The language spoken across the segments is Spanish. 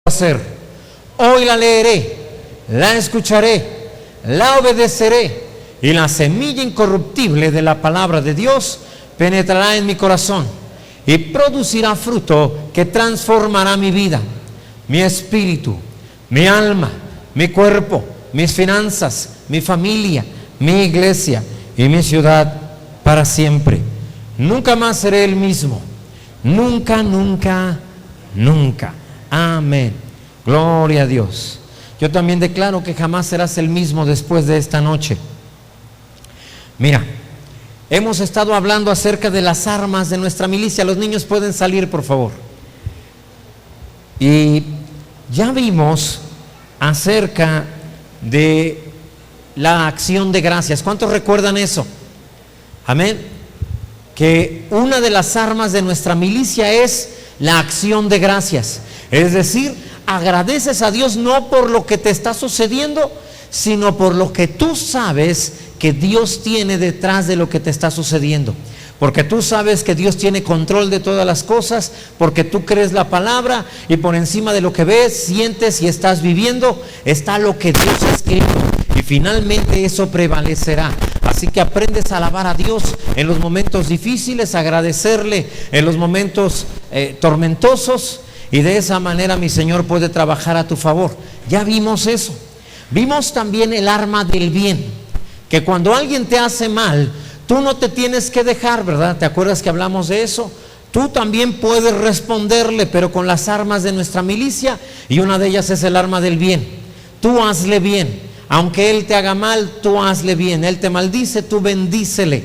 hacer. Hoy la leeré, la escucharé, la obedeceré, y la semilla incorruptible de la palabra de Dios penetrará en mi corazón y producirá fruto que transformará mi vida, mi espíritu, mi alma, mi cuerpo, mis finanzas, mi familia, mi iglesia y mi ciudad para siempre. Nunca más seré el mismo. Nunca, nunca, nunca. Amén. Gloria a Dios. Yo también declaro que jamás serás el mismo después de esta noche. Mira, hemos estado hablando acerca de las armas de nuestra milicia. Los niños pueden salir, por favor. Y ya vimos acerca de la acción de gracias. ¿Cuántos recuerdan eso? Amén. Que una de las armas de nuestra milicia es la acción de gracias. Es decir, agradeces a Dios no por lo que te está sucediendo, sino por lo que tú sabes que Dios tiene detrás de lo que te está sucediendo. Porque tú sabes que Dios tiene control de todas las cosas, porque tú crees la palabra, y por encima de lo que ves, sientes y estás viviendo, está lo que Dios ha escrito, y finalmente eso prevalecerá. Así que aprendes a alabar a Dios en los momentos difíciles, agradecerle en los momentos tormentosos, y de esa manera mi Señor puede trabajar a tu favor. Ya vimos eso. Vimos también el arma del bien, que cuando alguien te hace mal, tú no te tienes que dejar, ¿verdad? ¿Te acuerdas que hablamos de eso? Tú también puedes responderle, pero con las armas de nuestra milicia, y una de ellas es el arma del bien. Tú hazle bien, aunque él te haga mal, tú hazle bien. Él te maldice, tú bendícele.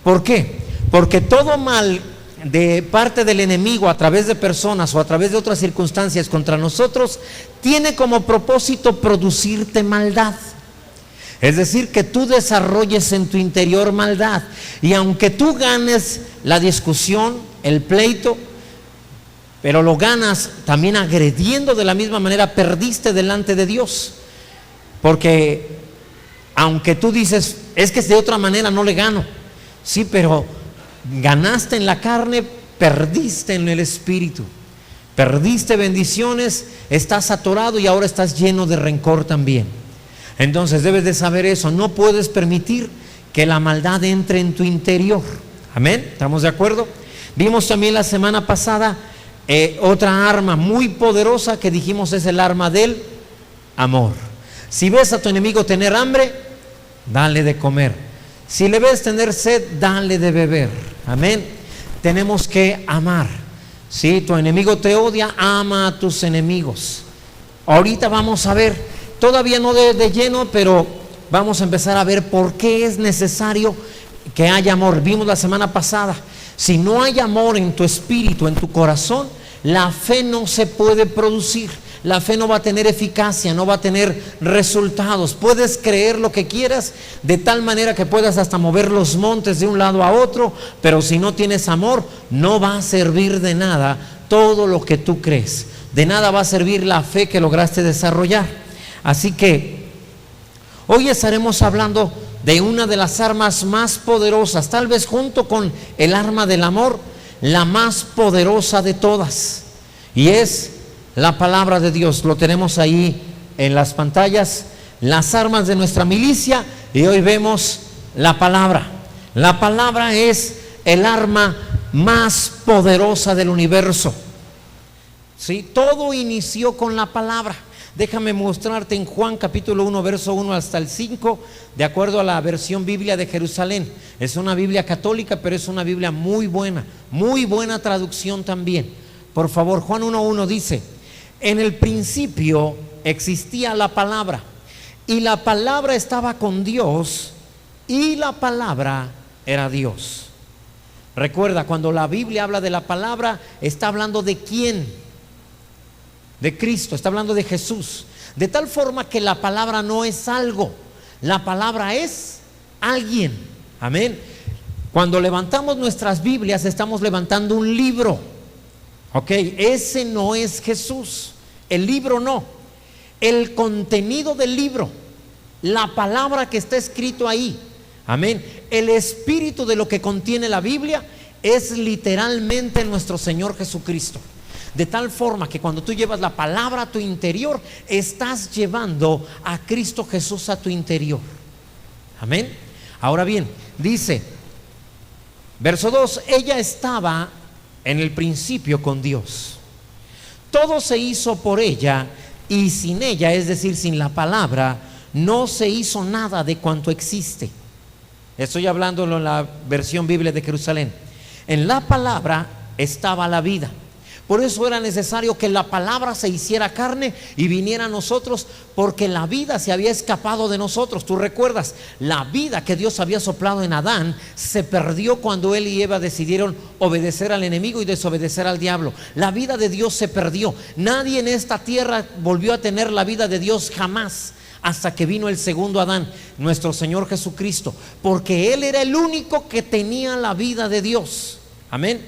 ¿Por qué? Porque todo mal de parte del enemigo a través de personas o a través de otras circunstancias contra nosotros tiene como propósito producirte maldad. Es decir, que tú desarrolles en tu interior maldad, y aunque tú ganes la discusión, el pleito, pero lo ganas también agrediendo de la misma manera, perdiste delante de Dios. Porque aunque tú dices, es que de otra manera no le gano, sí, pero ganaste en la carne, perdiste en el espíritu, perdiste bendiciones, estás atorado y ahora estás lleno de rencor también. Entonces debes de saber eso. No puedes permitir que la maldad entre en tu interior. Amén, ¿estamos de acuerdo? Vimos también la semana pasada otra arma muy poderosa que dijimos es el arma del amor. Si ves a tu enemigo tener hambre, dale de comer. Si le ves tener sed, dale de beber. Amén. Tenemos que amar. Si tu enemigo te odia, ama a tus enemigos. Ahorita vamos a ver, todavía no de lleno, pero vamos a empezar a ver por qué es necesario que haya amor. Vimos la semana pasada, si no hay amor en tu espíritu, en tu corazón, la fe no se puede producir. La fe no va a tener eficacia, no va a tener resultados. Puedes creer lo que quieras, de tal manera que puedas hasta mover los montes de un lado a otro, pero si no tienes amor, no va a servir de nada todo lo que tú crees. De nada va a servir la fe que lograste desarrollar. Así que hoy estaremos hablando de una de las armas más poderosas, tal vez junto con el arma del amor, la más poderosa de todas, y es la palabra de Dios. Lo tenemos ahí en las pantallas, las armas de nuestra milicia, y hoy vemos la palabra. La palabra es el arma más poderosa del universo. ¿Sí? Todo inició con la palabra. Déjame mostrarte en Juan capítulo 1, verso 1 hasta el 5, de acuerdo a la versión Biblia de Jerusalén. Es una Biblia católica, pero es una Biblia muy buena traducción también. Por favor, Juan 1:1 dice: en el principio existía la palabra, y la palabra estaba con Dios, y la palabra era Dios. Recuerda, cuando la Biblia habla de la palabra, está hablando de quién, de Cristo, está hablando de Jesús. De tal forma que la palabra no es algo, la palabra es alguien. Amén. Cuando levantamos nuestras Biblias, estamos levantando un libro. Ok, ese no es Jesús, el libro no, el contenido del libro, la palabra que está escrito ahí, amén, el espíritu de lo que contiene la Biblia es literalmente nuestro Señor Jesucristo. De tal forma que cuando tú llevas la palabra a tu interior, estás llevando a Cristo Jesús a tu interior. Amén. Ahora bien, dice, verso 2, ella estaba en el principio con Dios. Todo se hizo por ella, y sin ella, es decir, sin la palabra, no se hizo nada de cuanto existe. Estoy hablándolo en la versión Biblia de Jerusalén. En la palabra estaba la vida. Por eso era necesario que la palabra se hiciera carne y viniera a nosotros, porque la vida se había escapado de nosotros. Tú recuerdas, la vida que Dios había soplado en Adán se perdió cuando él y Eva decidieron obedecer al enemigo y desobedecer al diablo. La vida de Dios se perdió. Nadie en esta tierra volvió a tener la vida de Dios jamás, hasta que vino el segundo Adán, nuestro Señor Jesucristo, porque Él era el único que tenía la vida de Dios. Amén.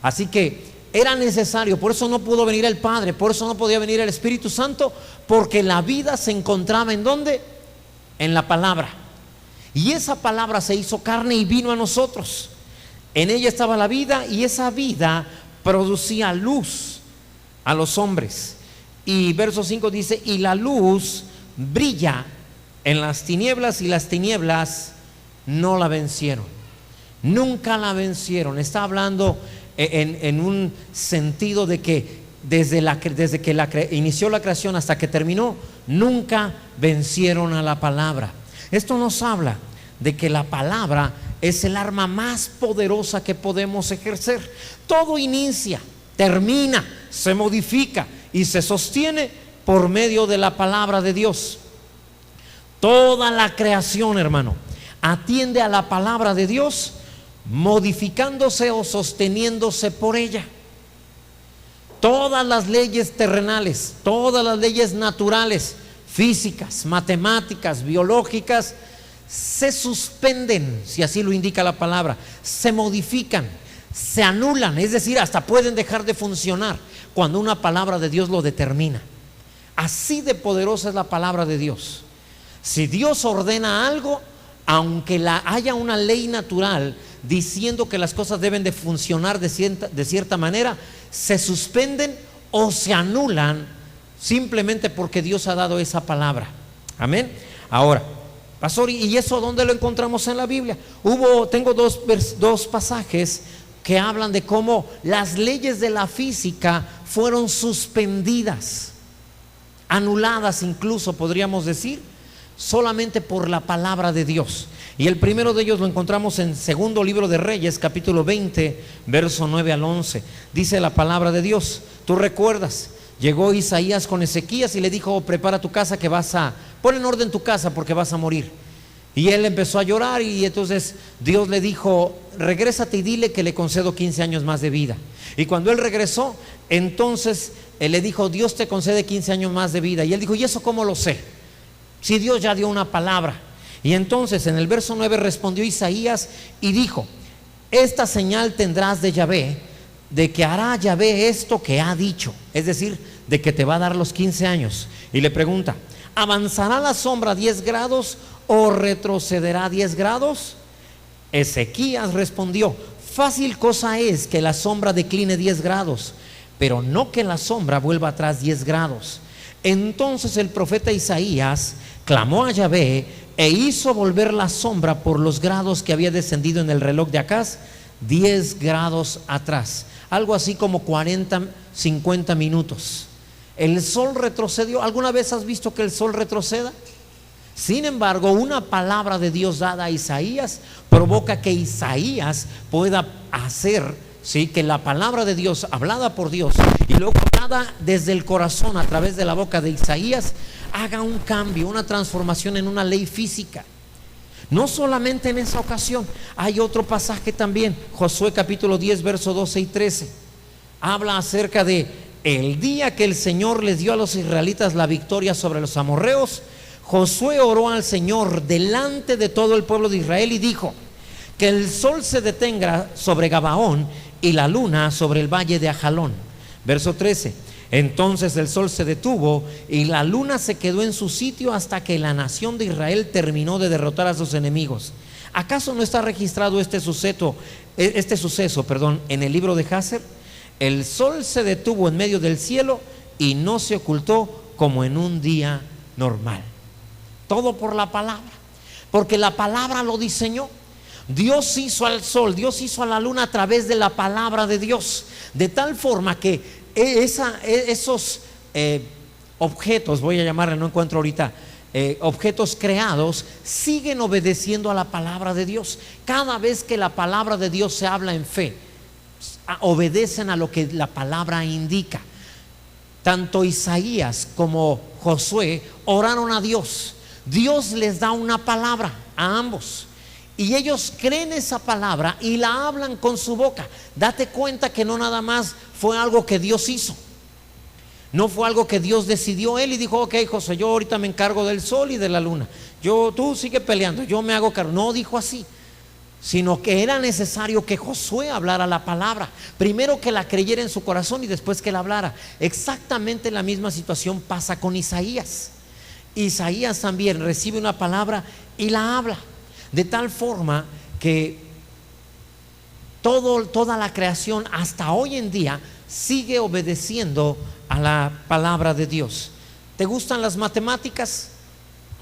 Así que era necesario, por eso no pudo venir el Padre, por eso no podía venir el Espíritu Santo, porque la vida se encontraba ¿en dónde? En la palabra. Y esa palabra se hizo carne y vino a nosotros. En ella estaba la vida, y esa vida producía luz a los hombres. Y verso 5 dice, y la luz brilla en las tinieblas, y las tinieblas no la vencieron. Nunca la vencieron. Está hablando en un sentido de que desde que inició la creación hasta que terminó, nunca vencieron a la palabra. Esto nos habla de que la palabra es el arma más poderosa que podemos ejercer. Todo inicia, termina, se modifica y se sostiene por medio de la palabra de Dios. Toda la creación, hermano, atiende a la palabra de Dios, modificándose o sosteniéndose por ella. Todas las leyes terrenales, todas las leyes naturales, físicas, matemáticas, biológicas, se suspenden, si así lo indica la palabra, se modifican, se anulan, es decir, hasta pueden dejar de funcionar cuando una palabra de Dios lo determina. Así de poderosa es la palabra de Dios. Si Dios ordena algo, aunque haya una ley natural diciendo que las cosas deben de funcionar de cierta manera, se suspenden o se anulan simplemente porque Dios ha dado esa palabra. Amén. Ahora, pastor, ¿y eso dónde lo encontramos en la Biblia? Tengo dos pasajes que hablan de cómo las leyes de la física fueron suspendidas, anuladas incluso, podríamos decir, solamente por la palabra de Dios. Y el primero de ellos lo encontramos en segundo libro de Reyes, capítulo 20, verso 9 al 11. Dice la palabra de Dios, tú recuerdas, llegó Isaías con Ezequías y le dijo, prepara tu casa que pon en orden tu casa porque vas a morir. Y él empezó a llorar, y entonces Dios le dijo, regrésate y dile que le concedo 15 años más de vida. Y cuando él regresó, entonces él le dijo, Dios te concede 15 años más de vida. Y él dijo, ¿y eso cómo lo sé? Si Dios ya dio una palabra. Y entonces en el verso 9 respondió Isaías y dijo, esta señal tendrás de Yahvé, de que hará Yahvé esto que ha dicho, es decir, de que te va a dar los 15 años. Y le pregunta, ¿avanzará la sombra 10 grados o retrocederá 10 grados? Ezequías respondió, fácil cosa es que la sombra decline 10 grados, pero no que la sombra vuelva atrás 10 grados. Entonces el profeta Isaías clamó a Yahvé e hizo volver la sombra por los grados que había descendido en el reloj de Acaz 10 grados atrás, algo así como 40, 50 minutos. El sol retrocedió. ¿Alguna vez has visto que el sol retroceda? Sin embargo, una palabra de Dios dada a Isaías provoca que Isaías pueda hacer, ¿sí?, que la palabra de Dios hablada por Dios y luego hablada desde el corazón a través de la boca de Isaías haga un cambio, una transformación en una ley física. No solamente en esa ocasión, hay otro pasaje también, Josué capítulo 10 verso 12 y 13. Habla acerca de el día que el Señor les dio a los israelitas la victoria sobre los amorreos. Josué oró al Señor delante de todo el pueblo de Israel y dijo, que el sol se detenga sobre Gabaón y la luna sobre el valle de Ajalón. Verso 13. Entonces el sol se detuvo y la luna se quedó en su sitio hasta que la nación de Israel terminó de derrotar a sus enemigos. ¿Acaso no está registrado este suceso, en el libro de Jázer? El sol se detuvo en medio del cielo y no se ocultó como en un día normal. Todo por la palabra, porque la palabra lo diseñó. Dios hizo al sol, Dios hizo a la luna a través de la palabra de Dios, de tal forma que esos objetos, voy a llamarle, no encuentro ahorita, objetos creados, siguen obedeciendo a la palabra de Dios. Cada vez que la palabra de Dios se habla en fe, obedecen a lo que la palabra indica. Tanto Isaías como Josué oraron a Dios. Dios les da una palabra a ambos y ellos creen esa palabra y la hablan con su boca. Date cuenta que no nada más fue algo que Dios hizo, no fue algo que Dios decidió él y dijo: ok, José, yo ahorita me encargo del sol y de la luna, tú sigue peleando, yo me hago cargo. No dijo así, sino que era necesario que Josué hablara la palabra, primero que la creyera en su corazón y después que la hablara. Exactamente la misma situación pasa con Isaías. Isaías también recibe una palabra y la habla, de tal forma que toda la creación hasta hoy en día sigue obedeciendo a la palabra de Dios. ¿Te gustan las matemáticas?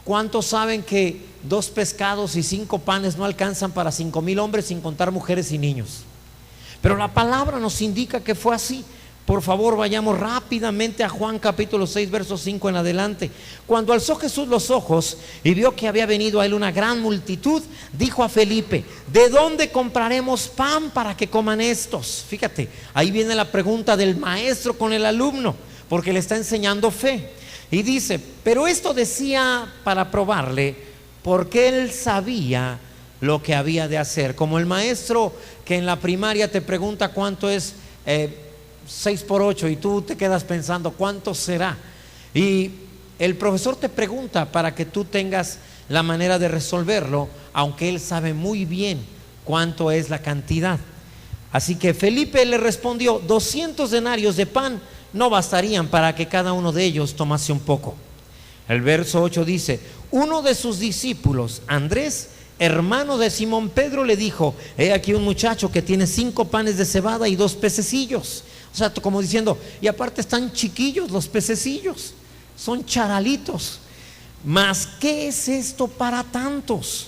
¿Cuántos saben que 2 pescados y 5 panes no alcanzan para 5,000 hombres, sin contar mujeres y niños? Pero la palabra nos indica que fue así. Por favor, vayamos rápidamente a Juan capítulo 6, versos 5 en adelante. Cuando alzó Jesús los ojos y vio que había venido a él una gran multitud, dijo a Felipe: ¿de dónde compraremos pan para que coman estos? Fíjate, ahí viene la pregunta del maestro con el alumno, porque le está enseñando fe. Y dice, pero esto decía para probarle, porque él sabía lo que había de hacer. Como el maestro que en la primaria te pregunta cuánto es 6 por 8 y tú te quedas pensando cuánto será, y el profesor te pregunta para que tú tengas la manera de resolverlo, aunque él sabe muy bien cuánto es la cantidad. Así que Felipe le respondió: 200 denarios de pan no bastarían para que cada uno de ellos tomase un poco. El verso 8 dice: uno de sus discípulos, Andrés, hermano de Simón Pedro, le dijo: he aquí un muchacho que tiene 5 panes de cebada y 2 pececillos. O sea, como diciendo, y aparte están chiquillos los pececillos, son charalitos. Mas ¿qué es esto para tantos?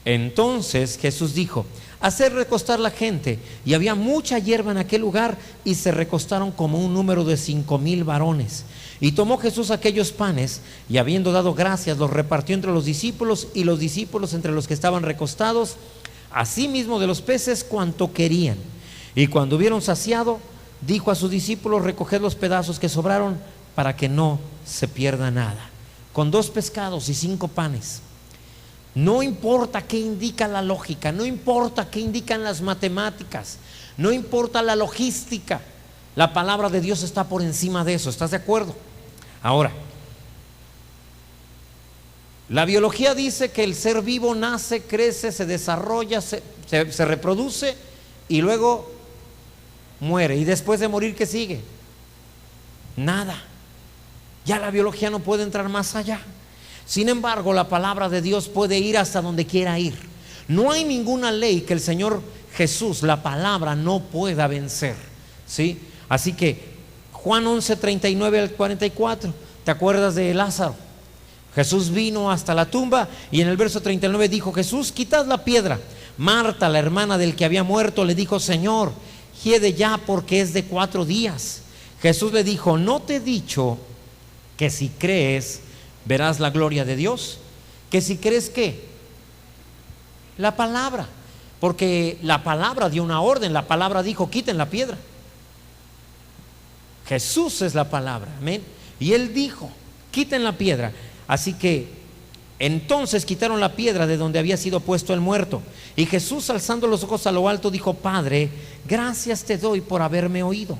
Entonces Jesús dijo: hacer recostar la gente. Y había mucha hierba en aquel lugar, y se recostaron como un número de 5,000 varones. Y tomó Jesús aquellos panes, y habiendo dado gracias, los repartió entre los discípulos, y los discípulos entre los que estaban recostados, asimismo de los peces cuanto querían. Y cuando hubieron saciado, dijo a sus discípulos: recoged los pedazos que sobraron, para que no se pierda nada. Con 2 pescados y 5 panes. No importa qué indica la lógica, no importa qué indican las matemáticas, no importa la logística, la palabra de Dios está por encima de eso. ¿Estás de acuerdo? Ahora, la biología dice que el ser vivo nace, crece, se desarrolla, se reproduce y luego muere. Y después de morir, ¿qué sigue? Nada. Ya la biología no puede entrar más allá. Sin embargo, la palabra de Dios puede ir hasta donde quiera ir. No hay ninguna ley que el Señor Jesús, la palabra, no pueda vencer, ¿sí? Así que Juan 11, 39 al 44, ¿te acuerdas de Lázaro? Jesús vino hasta la tumba y en el verso 39 dijo Jesús: quitad la piedra. Marta, la hermana del que había muerto, le dijo: Señor, hiede ya, porque es de 4 días. Jesús le dijo: ¿no te he dicho que si crees verás la gloria de Dios? Que si crees, ¿qué? La palabra, porque la palabra dio una orden. La palabra dijo: quiten la piedra. Jesús es la palabra, amén. Y él dijo: quiten la piedra. Así que entonces quitaron la piedra de donde había sido puesto el muerto. Y Jesús, alzando los ojos a lo alto, dijo: Padre, gracias te doy por haberme oído.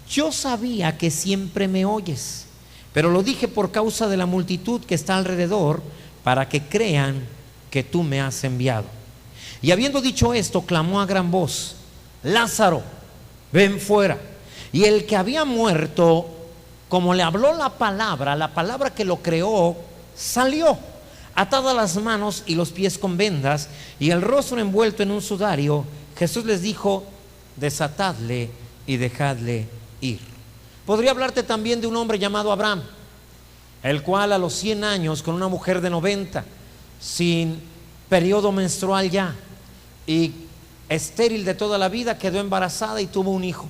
Yo sabía que siempre me oyes, pero lo dije por causa de la multitud que está alrededor, para que crean que tú me has enviado. Y habiendo dicho esto, clamó a gran voz: Lázaro, ven fuera. Y el que había muerto, como le habló la palabra que lo creó, salió, atadas las manos y los pies con vendas, y el rostro envuelto en un sudario. Jesús les dijo: desatadle y dejadle ir. Podría hablarte también de un hombre llamado Abraham, el cual a los 100 años, con una mujer de 90, sin periodo menstrual ya, y estéril de toda la vida, quedó embarazada y tuvo un hijo.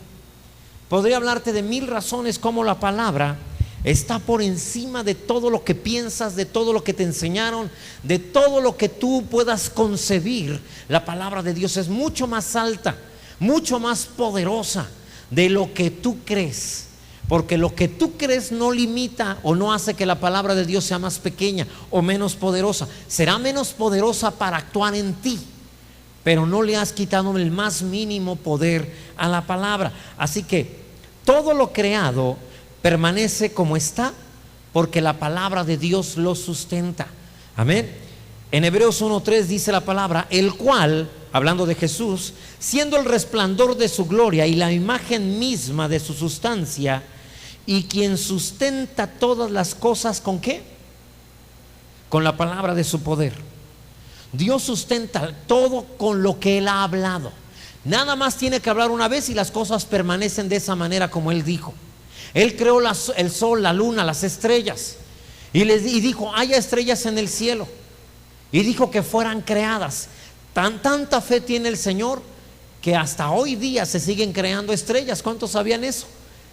Podría hablarte de 1000 razones como la palabra está por encima de todo lo que piensas, de todo lo que te enseñaron, de todo lo que tú puedas concebir. La palabra de Dios es mucho más alta, mucho más poderosa de lo que tú crees, porque lo que tú crees no limita o no hace que la palabra de Dios sea más pequeña o menos poderosa. Será menos poderosa para actuar en ti, pero no le has quitado el más mínimo poder a la palabra. Así que todo lo creado permanece como está, porque la palabra de Dios lo sustenta. Amén. En Hebreos 1:3 dice la palabra: el cual, hablando de Jesús, siendo el resplandor de su gloria y la imagen misma de su sustancia, y quien sustenta todas las cosas, ¿con qué? Con la palabra de su poder. Dios sustenta todo con lo que Él ha hablado. Nada más tiene que hablar una vez y las cosas permanecen de esa manera como Él dijo. Él creó el sol, la luna, las estrellas, y dijo: haya estrellas en el cielo, y dijo que fueran creadas. Tanta fe tiene el Señor que hasta hoy día se siguen creando estrellas. ¿Cuántos sabían eso?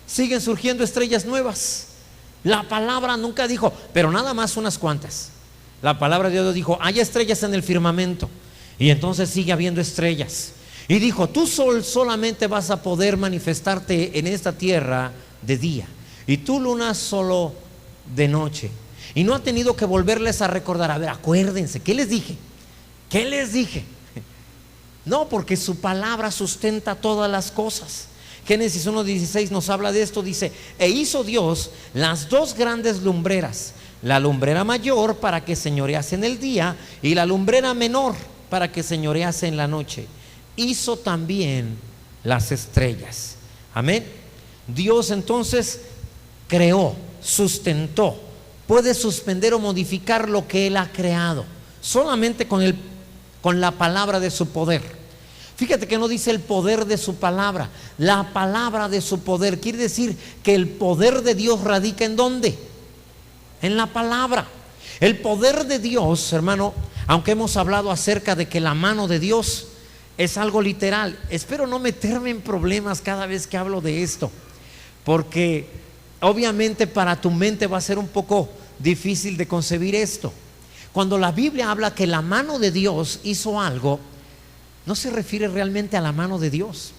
Siguen surgiendo estrellas nuevas. La palabra nunca dijo, pero nada más unas cuantas. La palabra de Dios dijo: haya estrellas en el firmamento, y entonces sigue habiendo estrellas. Y dijo: tú solamente vas a poder manifestarte en esta tierra de día, y tú, luna, solo de noche. Y no ha tenido que volverles a recordar: a ver, acuérdense, ¿qué les dije? ¿Qué les dije? No, porque su palabra sustenta todas las cosas. Génesis 1:16 nos habla de esto. Dice: e hizo Dios las dos grandes lumbreras, la lumbrera mayor para que señorease en el día, y la lumbrera menor para que señorease en la noche. Hizo también las estrellas. Amén. Dios entonces creó, sustentó, puede suspender o modificar lo que Él ha creado solamente con la palabra de su poder. Fíjate que no dice el poder de su palabra, la palabra de su poder. Quiere decir que el poder de Dios radica ¿en dónde? En la palabra. El poder de Dios, hermano, aunque hemos hablado acerca de que la mano de Dios es algo literal, espero no meterme en problemas cada vez que hablo de esto, porque obviamente para tu mente va a ser un poco difícil de concebir esto. Cuando la Biblia habla que la mano de Dios hizo algo, no se refiere realmente a la mano de Dios.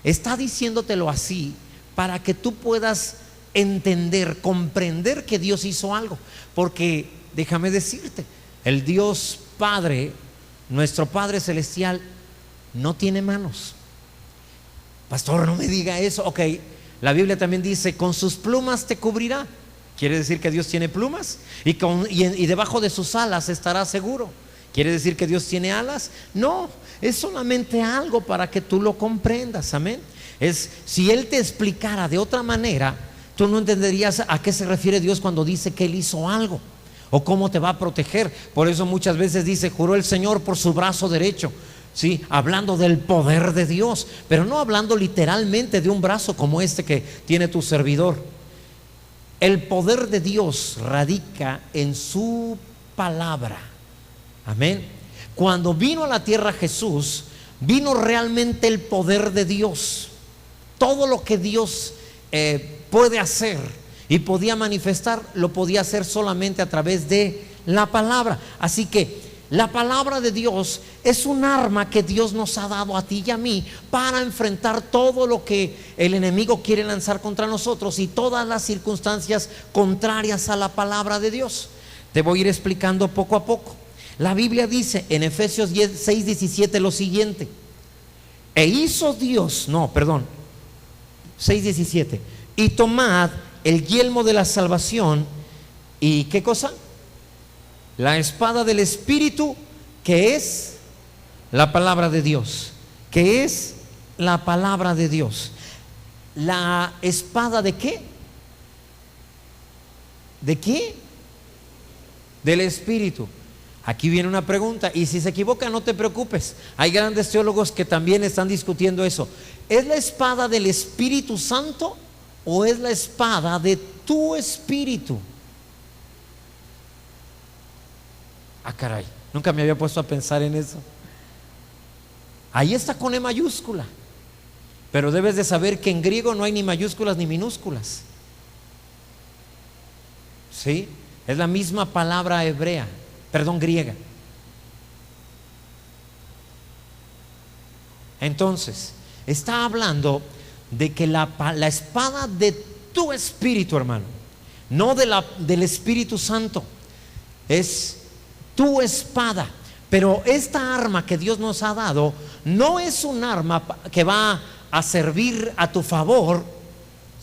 Está diciéndotelo así para que tú puedas entender, comprender que Dios hizo algo. Porque déjame decirte, el Dios Padre, nuestro Padre Celestial, no tiene manos. Pastor, no me diga eso. Ok, la Biblia también dice: con sus plumas te cubrirá. Quiere decir que Dios tiene plumas, y debajo de sus alas estará seguro. ¿Quiere decir que Dios tiene alas? No, es solamente algo para que tú lo comprendas. Amén. Si Él te explicara de otra manera, tú no entenderías a qué se refiere Dios cuando dice que Él hizo algo, o cómo te va a proteger. Por eso muchas veces dice: juró el Señor por su brazo derecho. Sí, hablando del poder de Dios, pero no hablando literalmente de un brazo como este que tiene tu servidor. El poder de Dios radica en su palabra. Amén. Cuando vino a la tierra Jesús, vino realmente el poder de Dios. Todo lo que Dios puede hacer y podía manifestar, lo podía hacer solamente a través de la palabra. Así que la palabra de Dios es un arma que Dios nos ha dado a ti y a mí para enfrentar todo lo que el enemigo quiere lanzar contra nosotros y todas las circunstancias contrarias a la palabra de Dios. Te voy a ir explicando poco a poco. La Biblia dice en Efesios 6:17 lo siguiente: 6:17, y tomad el yelmo de la salvación y ¿qué cosa? La espada del Espíritu, que es la palabra de Dios. Que es la palabra de Dios. ¿La espada de qué? ¿De qué? Del Espíritu. Aquí viene una pregunta, y si se equivoca no te preocupes. Hay grandes teólogos que también están discutiendo eso. ¿es la espada del Espíritu Santo o es la espada de tu espíritu? Ah, caray, nunca me había puesto a pensar en eso. Ahí está con E mayúscula, pero debes de saber que en griego no hay ni mayúsculas ni minúsculas. ¿Sí? Es la misma palabra hebrea, perdón, griega. Entonces, está hablando de que la espada de tu espíritu, hermano, no del Espíritu Santo, es tu espada. Pero esta arma que Dios nos ha dado no es un arma que va a servir a tu favor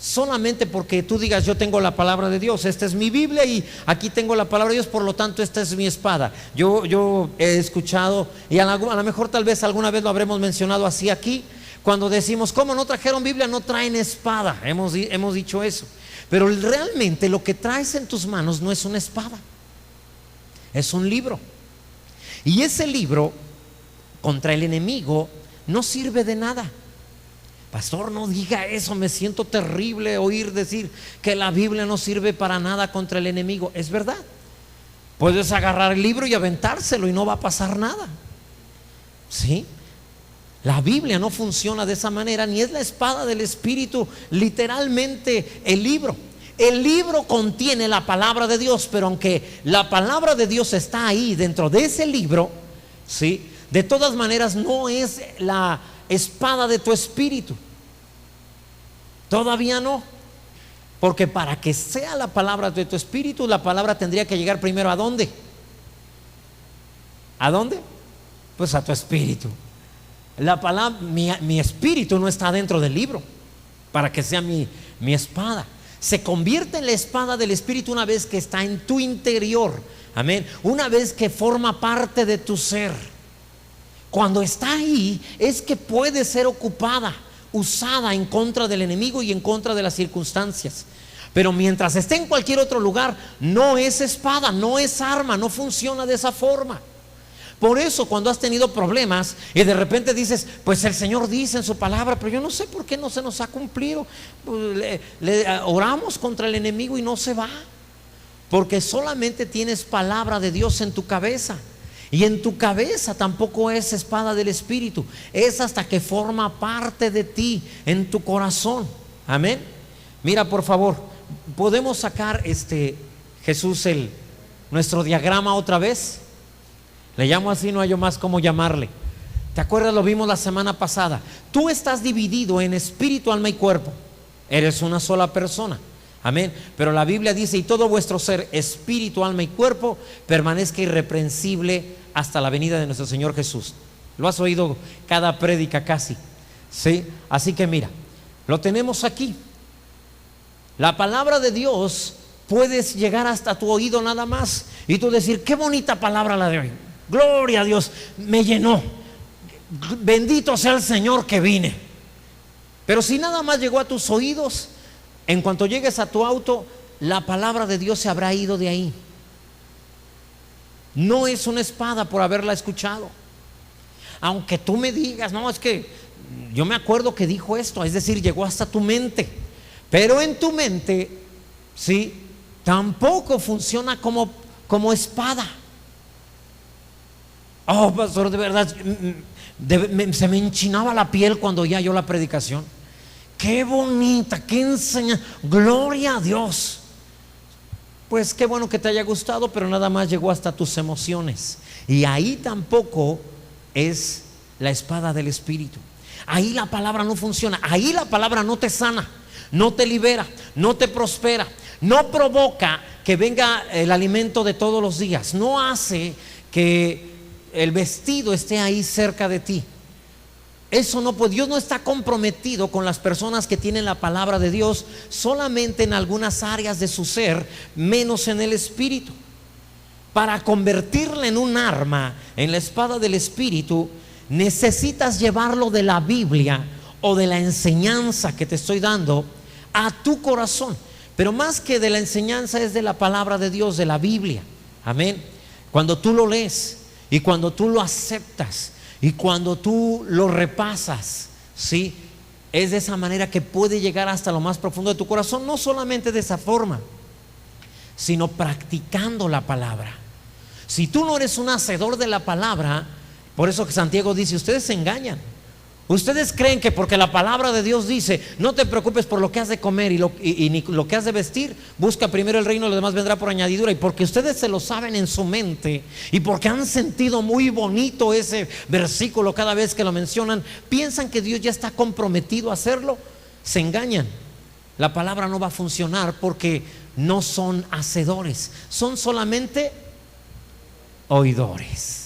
solamente porque tú digas: yo tengo la palabra de Dios, esta es mi Biblia y aquí tengo la palabra de Dios, por lo tanto esta es mi espada. Yo he escuchado, y a lo mejor tal vez alguna vez lo habremos mencionado así aquí, cuando decimos: ¿cómo no trajeron Biblia? No traen espada. Hemos dicho eso. Pero realmente lo que traes en tus manos no es una espada, es un libro. Y ese libro contra el enemigo no sirve de nada. Pastor, no diga eso, me siento terrible oír decir que la Biblia no sirve para nada contra el enemigo. Es verdad, puedes agarrar el libro y aventárselo y no va a pasar nada. ¿Sí? La Biblia no funciona de esa manera, ni es la espada del Espíritu literalmente el libro. El libro contiene la palabra de Dios, pero aunque la palabra de Dios está ahí dentro de ese libro, ¿sí?, de todas maneras no es la espada de tu espíritu. Todavía no. Porque para que sea la palabra de tu espíritu, la palabra tendría que llegar primero ¿a dónde? ¿A dónde? Pues a tu espíritu. La palabra, mi espíritu no está dentro del libro para que sea mi espada. Se convierte en la espada del Espíritu una vez que está en tu interior. Amén. Una vez que forma parte de tu ser. Cuando está ahí es que puede ser ocupada, usada en contra del enemigo y en contra de las circunstancias. Pero mientras esté en cualquier otro lugar, no es espada, no es arma, no funciona de esa forma. Por eso cuando has tenido problemas y de repente dices: pues el Señor dice en su palabra, pero yo no sé por qué no se nos ha cumplido. Oramos contra el enemigo y no se va, porque solamente tienes palabra de Dios en tu cabeza. Y en tu cabeza tampoco es espada del Espíritu, es hasta que forma parte de ti, en tu corazón. Amén. Mira, por favor, podemos sacar Jesús nuestro diagrama otra vez. Le llamo así, no hay más cómo llamarle. ¿Te acuerdas? Lo vimos la semana pasada. Tú estás dividido en espíritu, alma y cuerpo. Eres una sola persona. Amén. Pero la Biblia dice: y todo vuestro ser, espíritu, alma y cuerpo, permanezca irreprensible hasta la venida de nuestro Señor Jesús. Lo has oído cada prédica casi. ¿Sí? Así que mira, lo tenemos aquí. La palabra de Dios puedes llegar hasta tu oído nada más y tú decir: qué bonita palabra la de hoy. Gloria a Dios, me llenó. Bendito sea el Señor que vine. Pero si nada más llegó a tus oídos, en cuanto llegues a tu auto, la palabra de Dios se habrá ido de ahí. No es una espada por haberla escuchado. Aunque tú me digas: no, es que yo me acuerdo que dijo esto, es decir, llegó hasta tu mente. Pero en tu mente, sí, tampoco funciona como espada. Oh, pastor, de verdad, se me enchinaba la piel cuando ya oyó la predicación. Qué bonita, qué enseñanza, gloria a Dios. Pues qué bueno que te haya gustado, pero nada más llegó hasta tus emociones. Y ahí tampoco es la espada del Espíritu. Ahí la palabra no funciona. Ahí la palabra no te sana, no te libera, no te prospera, no provoca que venga el alimento de todos los días, no hace que el vestido esté ahí cerca de ti. Eso no, pues Dios no está comprometido con las personas que tienen la palabra de Dios solamente en algunas áreas de su ser, menos en el espíritu. Para convertirla en un arma, en la espada del Espíritu, necesitas llevarlo de la Biblia o de la enseñanza que te estoy dando a tu corazón. Pero más que de la enseñanza, es de la palabra de Dios, de la Biblia. Amén. Cuando tú lo lees y cuando tú lo aceptas y cuando tú lo repasas, ¿sí?, es de esa manera que puede llegar hasta lo más profundo de tu corazón. No solamente de esa forma, sino practicando la palabra. Si tú no eres un hacedor de la palabra, por eso que Santiago dice, ustedes se engañan. Ustedes creen que porque la palabra de Dios dice, no te preocupes por lo que has de comer y ni lo que has de vestir, busca primero el reino y lo demás vendrá por añadidura. Y porque ustedes se lo saben en su mente y porque han sentido muy bonito ese versículo cada vez que lo mencionan, piensan que Dios ya está comprometido a hacerlo. Se engañan. La palabra no va a funcionar porque no son hacedores, son solamente oidores.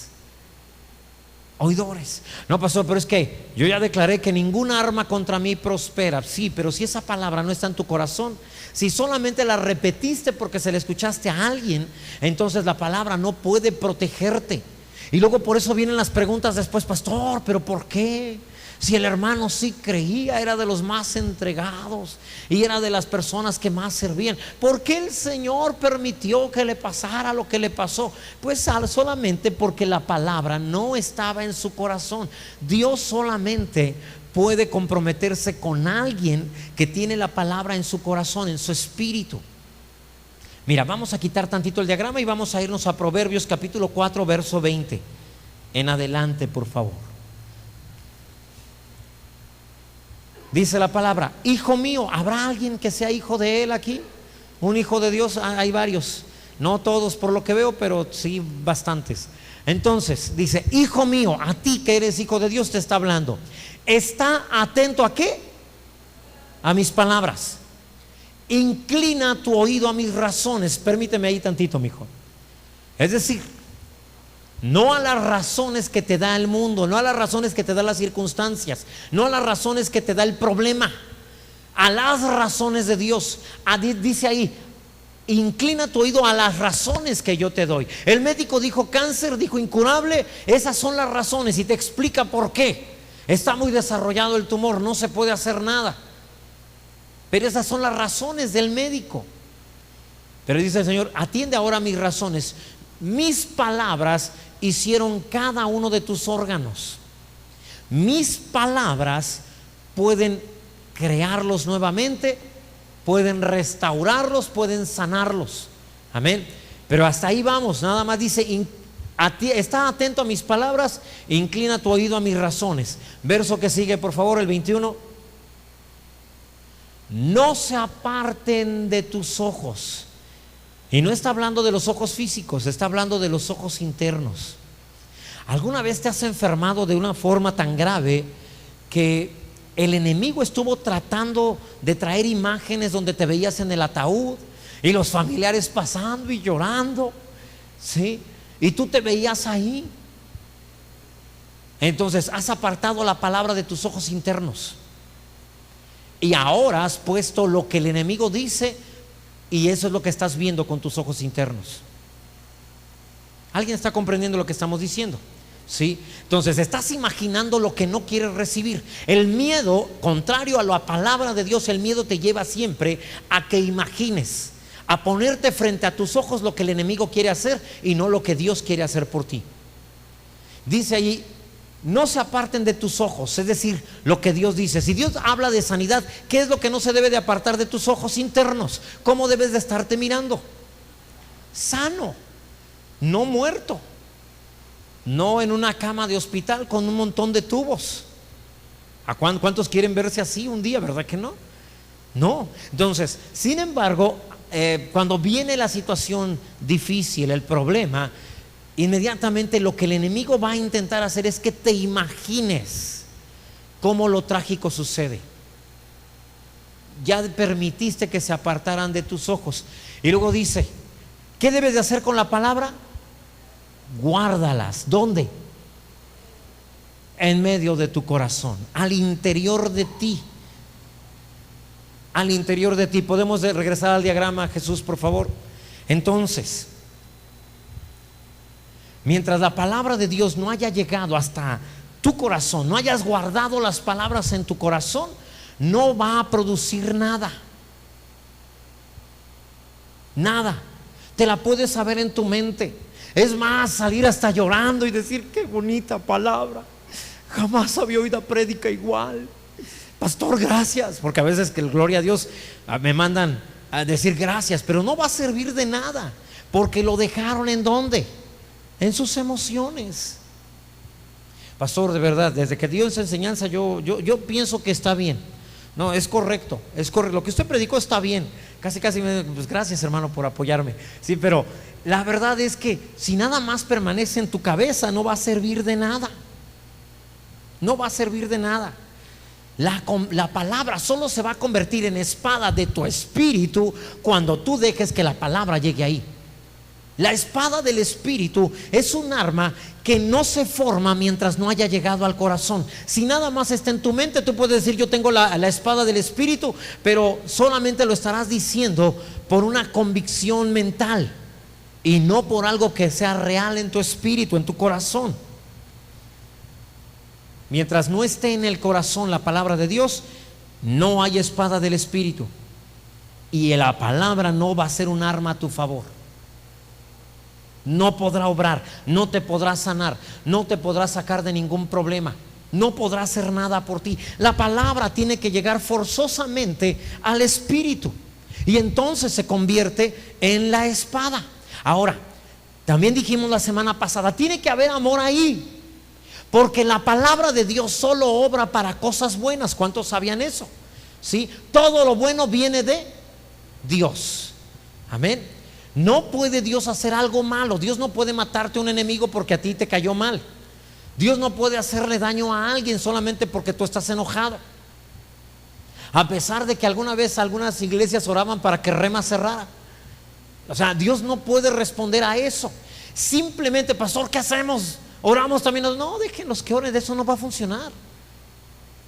Oidores. No, pastor, pero es que yo ya declaré que ninguna arma contra mí prospera. Sí, pero si esa palabra no está en tu corazón, si solamente la repetiste porque se la escuchaste a alguien, entonces la palabra no puede protegerte. Y luego por eso vienen las preguntas después, pastor, pero ¿por qué? Si el hermano sí creía, era de los más entregados y era de las personas que más servían, ¿por qué el Señor permitió que le pasara lo que le pasó? Pues solamente porque la palabra no estaba en su corazón. Dios solamente puede comprometerse con alguien que tiene la palabra en su corazón, en su espíritu. Mira, vamos a quitar tantito el diagrama y vamos a irnos a Proverbios capítulo 4 verso 20 en adelante, por favor. Dice la palabra, hijo mío. ¿Habrá alguien que sea hijo de él aquí? Un hijo de Dios, hay varios. No todos por lo que veo, pero sí bastantes. Entonces dice, hijo mío, a ti que eres hijo de Dios te está hablando. Está atento ¿a qué? A mis palabras. Inclina tu oído a mis razones. Permíteme ahí tantito, mijo. Es decir, no a las razones que te da el mundo, no a las razones que te da las circunstancias, no a las razones que te da el problema, a las razones de Dios. Dice ahí, inclina tu oído a las razones que yo te doy. El médico dijo cáncer, dijo incurable, esas son las razones y te explica por qué. Está muy desarrollado el tumor, no se puede hacer nada. Pero esas son las razones del médico. Pero dice el Señor, atiende ahora a mis razones. Mis palabras hicieron cada uno de tus órganos. Mis palabras pueden crearlos nuevamente, pueden restaurarlos, pueden sanarlos. Amén. Pero hasta ahí vamos, nada más dice, está atento a mis palabras, inclina tu oído a mis razones. Verso que sigue, por favor, el 21. No se aparten de tus ojos. Y no está hablando de los ojos físicos, está hablando de los ojos internos. ¿Alguna vez te has enfermado de una forma tan grave que el enemigo estuvo tratando de traer imágenes donde te veías en el ataúd y los familiares pasando y llorando? ¿Sí? Y tú te veías ahí. Entonces has apartado la palabra de tus ojos internos y ahora has puesto lo que el enemigo dice. Y eso es lo que estás viendo con tus ojos internos. ¿Alguien está comprendiendo lo que estamos diciendo? ¿Sí? Entonces estás imaginando lo que no quieres recibir. El miedo, contrario a la palabra de Dios, el miedo te lleva siempre a que imagines, a ponerte frente a tus ojos lo que el enemigo quiere hacer y no lo que Dios quiere hacer por ti. Dice allí, no se aparten de tus ojos, es decir, lo que Dios dice. Si Dios habla de sanidad, ¿qué es lo que no se debe de apartar de tus ojos internos? ¿Cómo debes de estarte mirando? Sano, no muerto, no en una cama de hospital con un montón de tubos. ¿A cuántos quieren verse así un día? ¿Verdad que no? No. Entonces, sin embargo, cuando viene la situación difícil, el problema, inmediatamente lo que el enemigo va a intentar hacer es que te imagines cómo lo trágico sucede. Ya permitiste que se apartaran de tus ojos. Y luego dice, ¿qué debes de hacer con la palabra? Guárdalas. ¿Dónde? En medio de tu corazón, al interior de ti. Al interior de ti. ¿Podemos regresar al diagrama, Jesús, por favor? Entonces, mientras la palabra de Dios no haya llegado hasta tu corazón, no hayas guardado las palabras en tu corazón, no va a producir nada. Nada. Te la puedes saber en tu mente. Es más, salir hasta llorando y decir, qué bonita palabra. Jamás había oído prédica igual. Pastor, gracias, porque a veces que gloria a Dios me mandan a decir gracias, pero no va a servir de nada, porque lo dejaron ¿en dónde? En sus emociones. Pastor, de verdad, desde que dio esa enseñanza yo pienso que está bien. No, es correcto, lo que usted predicó está bien. Casi pues gracias, hermano, por apoyarme. Sí, pero la verdad es que si nada más permanece en tu cabeza, no va a servir de nada. No va a servir de nada. La palabra solo se va a convertir en espada de tu espíritu cuando tú dejes que la palabra llegue ahí. La espada del espíritu es un arma que no se forma mientras no haya llegado al corazón. Si nada más está en tu mente, tú puedes decir yo tengo la espada del espíritu, pero solamente lo estarás diciendo por una convicción mental y no por algo que sea real en tu espíritu, en tu corazón. Mientras no esté en el corazón la palabra de Dios, no hay espada del espíritu, y la palabra no va a ser un arma a tu favor. No podrá obrar, no te podrá sanar, no te podrá sacar de ningún problema, no podrá hacer nada por ti. La palabra tiene que llegar forzosamente al espíritu y entonces se convierte en la espada. Ahora, también dijimos la semana pasada, tiene que haber amor ahí, porque la palabra de Dios solo obra para cosas buenas. ¿Cuántos sabían eso? ¿Sí? Todo lo bueno viene de Dios. Amén. No puede Dios hacer algo malo. Dios no puede matarte a un enemigo porque a ti te cayó mal. Dios no puede hacerle daño a alguien solamente porque tú estás enojado. A pesar de que alguna vez algunas iglesias oraban para que Rema cerrara. O sea, Dios no puede responder a eso. Simplemente, pastor, ¿qué hacemos? Oramos también. No, déjenlos que oren, de eso no va a funcionar.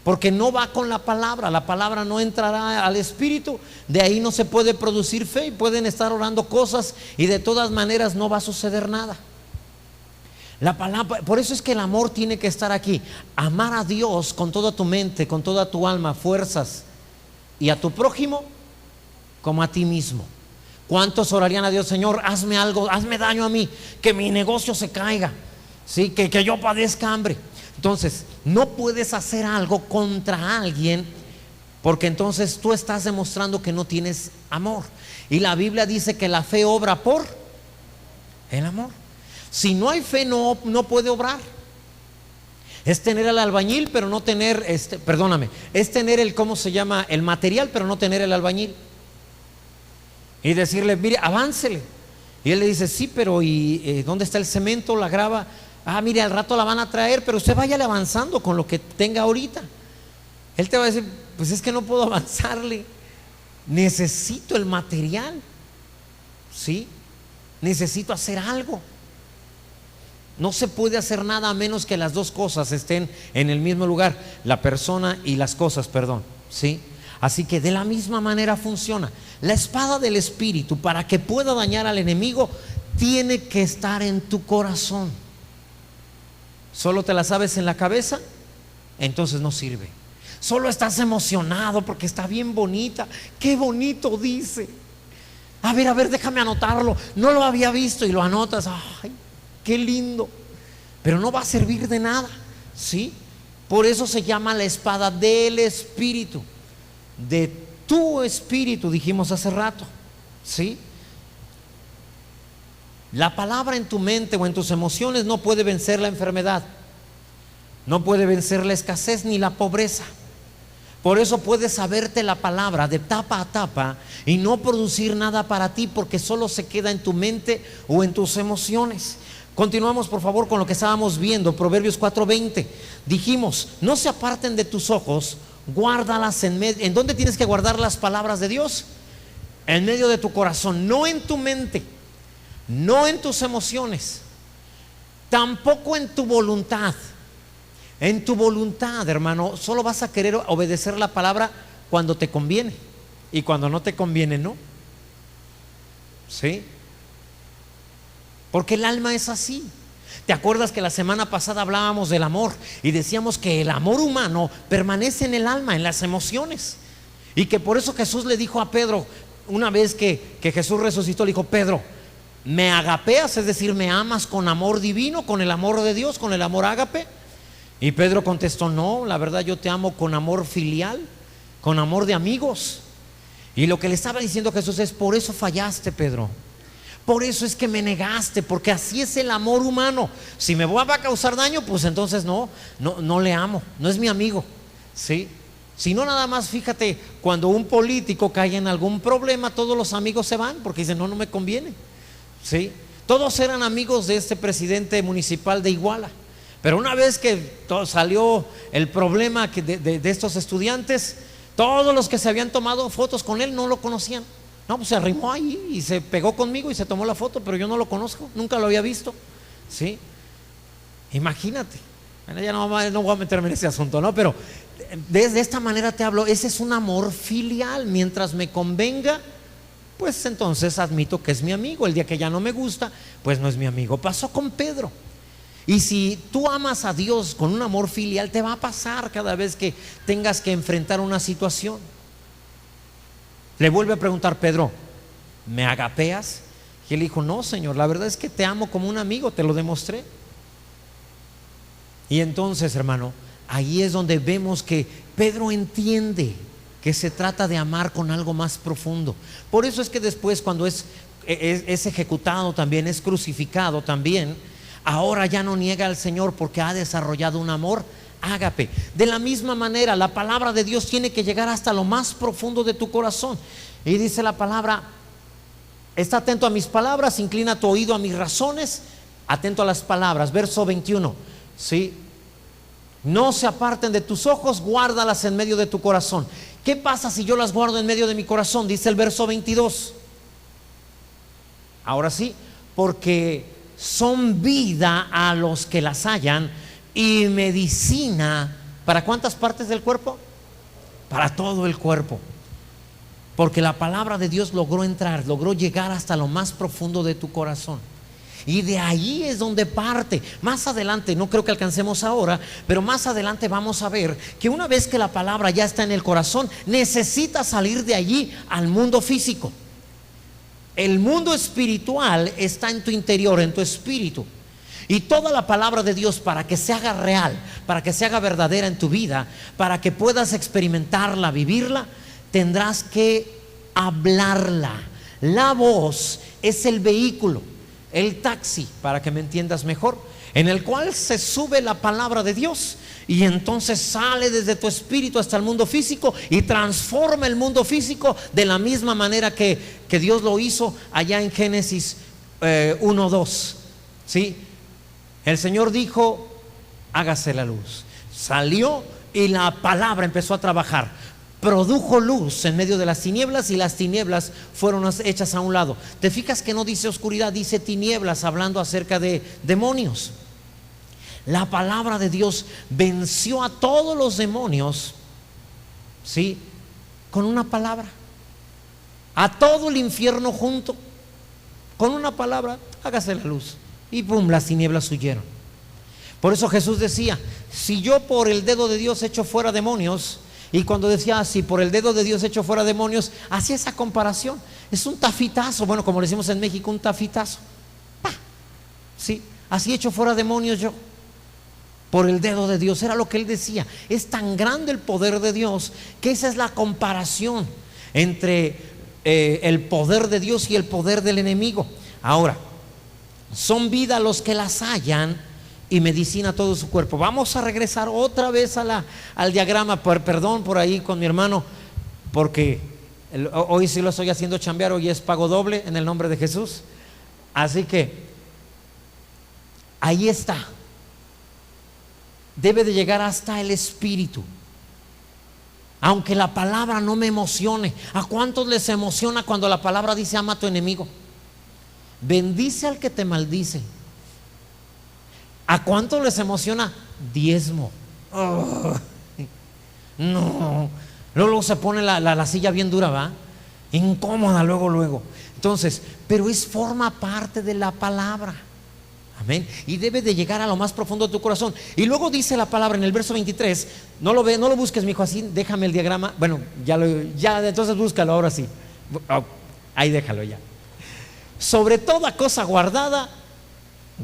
Porque no va con la palabra no entrará al espíritu, de ahí no se puede producir fe y pueden estar orando cosas y de todas maneras no va a suceder nada. La palabra, por eso es que el amor tiene que estar aquí. Amar a Dios con toda tu mente, con toda tu alma, fuerzas, y a tu prójimo como a ti mismo. ¿Cuántos orarían a Dios? Señor, hazme algo, hazme daño a mí, que mi negocio se caiga, ¿sí? que yo padezca hambre. Entonces, no puedes hacer algo contra alguien, porque entonces tú estás demostrando que no tienes amor. Y la Biblia dice que la fe obra por el amor. Si no hay fe, no puede obrar. Es tener al albañil, pero no tener, es tener el, ¿cómo se llama? El material, pero no tener el albañil. Y decirle, mire, aváncele. Y él le dice, sí, pero ¿y dónde está el cemento, la grava? Mire, al rato la van a traer, pero usted váyale avanzando con lo que tenga ahorita. Él te va a decir, pues es que no puedo avanzarle, necesito el material, ¿sí? Necesito hacer algo. No se puede hacer nada a menos que las dos cosas estén en el mismo lugar, la persona y las cosas, perdón, ¿sí? Así que de la misma manera funciona. La espada del espíritu, para que pueda dañar al enemigo, tiene que estar en tu corazón. Solo te la sabes en la cabeza, entonces no sirve. Solo estás emocionado porque está bien bonita. Qué bonito dice. A ver, déjame anotarlo. No lo había visto y lo anotas. Ay, qué lindo. Pero no va a servir de nada, ¿sí? Por eso se llama la espada del espíritu. De tu espíritu, dijimos hace rato, ¿sí? La palabra en tu mente o en tus emociones no puede vencer la enfermedad, no puede vencer la escasez ni la pobreza. Por eso puedes saberte la palabra de tapa a tapa y no producir nada para ti, porque solo se queda en tu mente o en tus emociones. Continuamos por favor con lo que estábamos viendo, Proverbios 4:20. Dijimos, no se aparten de tus ojos, guárdalas en medio. ¿En dónde tienes que guardar las palabras de Dios? En medio de tu corazón, no en tu mente, no en tus emociones, tampoco en tu voluntad. En tu voluntad, hermano, solo vas a querer obedecer la palabra cuando te conviene, y cuando no te conviene, no. ¿Sí? Porque el alma es así. ¿Te acuerdas que la semana pasada hablábamos del amor y decíamos que el amor humano permanece en el alma, en las emociones? Y que por eso Jesús le dijo a Pedro, una vez que Jesús resucitó, le dijo, Pedro, ¿me agapeas? Es decir, ¿me amas con amor divino, con el amor de Dios, con el amor ágape? Y Pedro contestó: no, la verdad yo te amo con amor filial, con amor de amigos. Y lo que le estaba diciendo Jesús es: por eso fallaste, Pedro. Por eso es que me negaste, porque así es el amor humano. Si me va a causar daño, pues entonces no le amo, no es mi amigo, ¿sí? Si no, nada más fíjate, cuando un político cae en algún problema, todos los amigos se van porque dicen: no me conviene, ¿sí? Todos eran amigos de este presidente municipal de Iguala, pero una vez que salió el problema de estos estudiantes, todos los que se habían tomado fotos con él no lo conocían. No, pues se arrimó ahí y se pegó conmigo y se tomó la foto, pero yo no lo conozco, nunca lo había visto, ¿sí? Imagínate. Bueno, ya no voy a meterme en ese asunto, ¿no? Pero de esta manera te hablo. Ese es un amor filial. Mientras me convenga, pues entonces admito que es mi amigo. El día que ya no me gusta, pues no es mi amigo. Pasó con Pedro. Y si tú amas a Dios con un amor filial, te va a pasar cada vez que tengas que enfrentar una situación. Le vuelve a preguntar Pedro: ¿me agapeas? Y él dijo: no, Señor, la verdad es que te amo como un amigo, te lo demostré. Y entonces, hermano, ahí es donde vemos que Pedro entiende que se trata de amar con algo más profundo. Por eso es que después, cuando es ejecutado también, es crucificado también, ahora ya no niega al Señor porque ha desarrollado un amor ágape. De la misma manera, la palabra de Dios tiene que llegar hasta lo más profundo de tu corazón. Y dice la palabra: está atento a mis palabras, inclina tu oído a mis razones. Atento a las palabras. Verso 21, ¿sí? No se aparten de tus ojos, guárdalas en medio de tu corazón. ¿Qué pasa si yo las guardo en medio de mi corazón? Dice el verso 22. Ahora sí: porque son vida a los que las hallan y medicina. ¿Para cuántas partes del cuerpo? Para todo el cuerpo. Porque la palabra de Dios logró entrar, logró llegar hasta lo más profundo de tu corazón. Y de ahí es donde parte. Más adelante, no creo que alcancemos ahora, pero más adelante vamos a ver que una vez que la palabra ya está en el corazón, necesita salir de allí al mundo físico. El mundo espiritual está en tu interior, en tu espíritu. Y toda la palabra de Dios, para que se haga real, para que se haga verdadera en tu vida, para que puedas experimentarla, vivirla, tendrás que hablarla. La voz es el vehículo, el taxi, para que me entiendas mejor, en el cual se sube la palabra de Dios y entonces sale desde tu espíritu hasta el mundo físico y transforma el mundo físico de la misma manera que Dios lo hizo allá en Génesis 1:2, ¿sí? El Señor dijo: hágase la luz. Salió y la palabra empezó a trabajar. Produjo luz en medio de las tinieblas y las tinieblas fueron hechas a un lado. Te fijas que no dice oscuridad, dice tinieblas, hablando acerca de demonios. La palabra de Dios venció a todos los demonios, ¿sí? Con una palabra. A todo el infierno junto, con una palabra: hágase la luz. Y pum, las tinieblas huyeron. Por eso Jesús decía: si yo por el dedo de Dios echo fuera demonios. Y cuando decía: si por el dedo de Dios echo fuera demonios, hacía esa comparación. Es un tafitazo, bueno, como le decimos en México, un tafitazo. ¡Pah! Sí, así echo fuera demonios yo, por el dedo de Dios. Era lo que él decía. Es tan grande el poder de Dios que esa es la comparación entre el poder de Dios y el poder del enemigo. Ahora, son vida los que las hallan y medicina todo su cuerpo. Vamos a regresar otra vez al diagrama. Perdón por ahí con mi hermano, porque hoy sí lo estoy haciendo chambear. Hoy es pago doble en el nombre de Jesús. Así que ahí está. Debe de llegar hasta el espíritu. Aunque la palabra no me emocione. ¿A cuántos les emociona cuando la palabra dice: ama a tu enemigo? Bendice al que te maldice. ¿A cuántos les emociona? Diezmo. Oh, no. Luego se pone la silla bien dura, ¿va? Incómoda luego. Entonces, pero forma parte de la palabra. Amén. Y debe de llegar a lo más profundo de tu corazón. Y luego dice la palabra en el verso 23. No lo busques, mi hijo, así. Déjame el diagrama. Bueno, ya entonces búscalo ahora sí. Ahí déjalo ya. Sobre toda cosa guardada,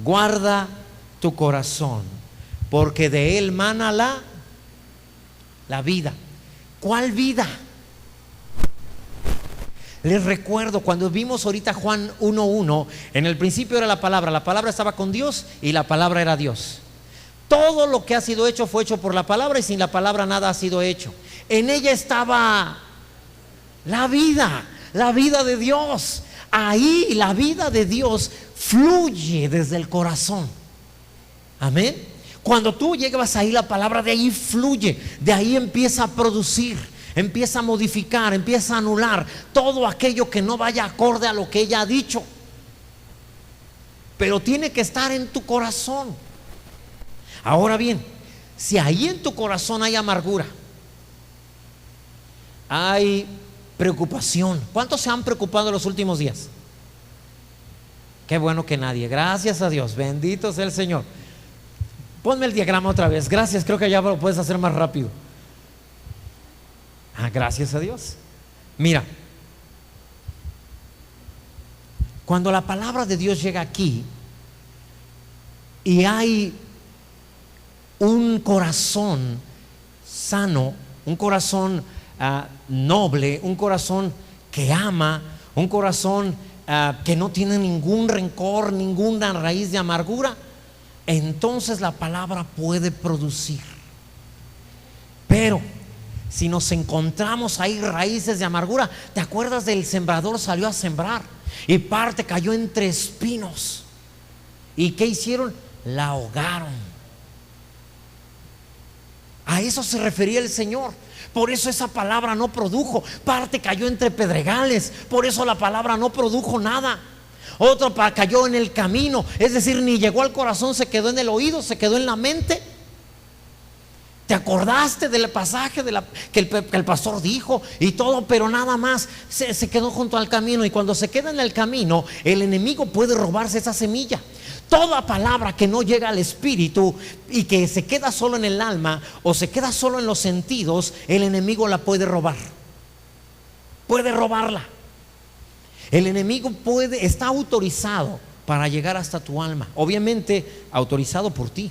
guarda tu corazón, porque de él mana la vida. ¿Cuál vida? Les recuerdo cuando vimos ahorita Juan 1:1, en el principio era la palabra estaba con Dios y la palabra era Dios. Todo lo que ha sido hecho fue hecho por la palabra y sin la palabra nada ha sido hecho. En ella estaba la vida de Dios. Ahí la vida de Dios fluye desde el corazón. Amén. Cuando tú llegas ahí, la palabra de ahí fluye, de ahí empieza a producir, empieza a modificar, empieza a anular todo aquello que no vaya acorde a lo que ella ha dicho. Pero tiene que estar en tu corazón. Ahora bien, si ahí en tu corazón hay amargura, hay preocupación. ¿Cuántos se han preocupado en los últimos días? Qué bueno que nadie. Gracias a Dios. Bendito sea el Señor. Ponme el diagrama otra vez. Gracias. Creo que ya lo puedes hacer más rápido. Gracias a Dios. Mira, cuando la palabra de Dios llega aquí y hay un corazón sano, un corazón noble, un corazón que ama, un corazón que no tiene ningún rencor, ninguna raíz de amargura, entonces la palabra puede producir. Pero si nos encontramos ahí raíces de amargura, ¿te acuerdas del sembrador? Salió a sembrar y parte cayó entre espinos. ¿Y qué hicieron? La ahogaron. A eso se refería el Señor. Por eso esa palabra no produjo. Parte cayó entre pedregales. Por eso la palabra no produjo nada. Otra cayó en el camino. Es decir, ni llegó al corazón, se quedó en el oído, se quedó en la mente. ¿Te acordaste del pasaje que el pastor dijo y todo? Pero nada más se quedó junto al camino. Y cuando se queda en el camino, el enemigo puede robarse esa semilla. Toda palabra que no llega al espíritu y que se queda solo en el alma o se queda solo en los sentidos, el enemigo la puede robar. Puede robarla. El enemigo está autorizado para llegar hasta tu alma. Obviamente autorizado por ti.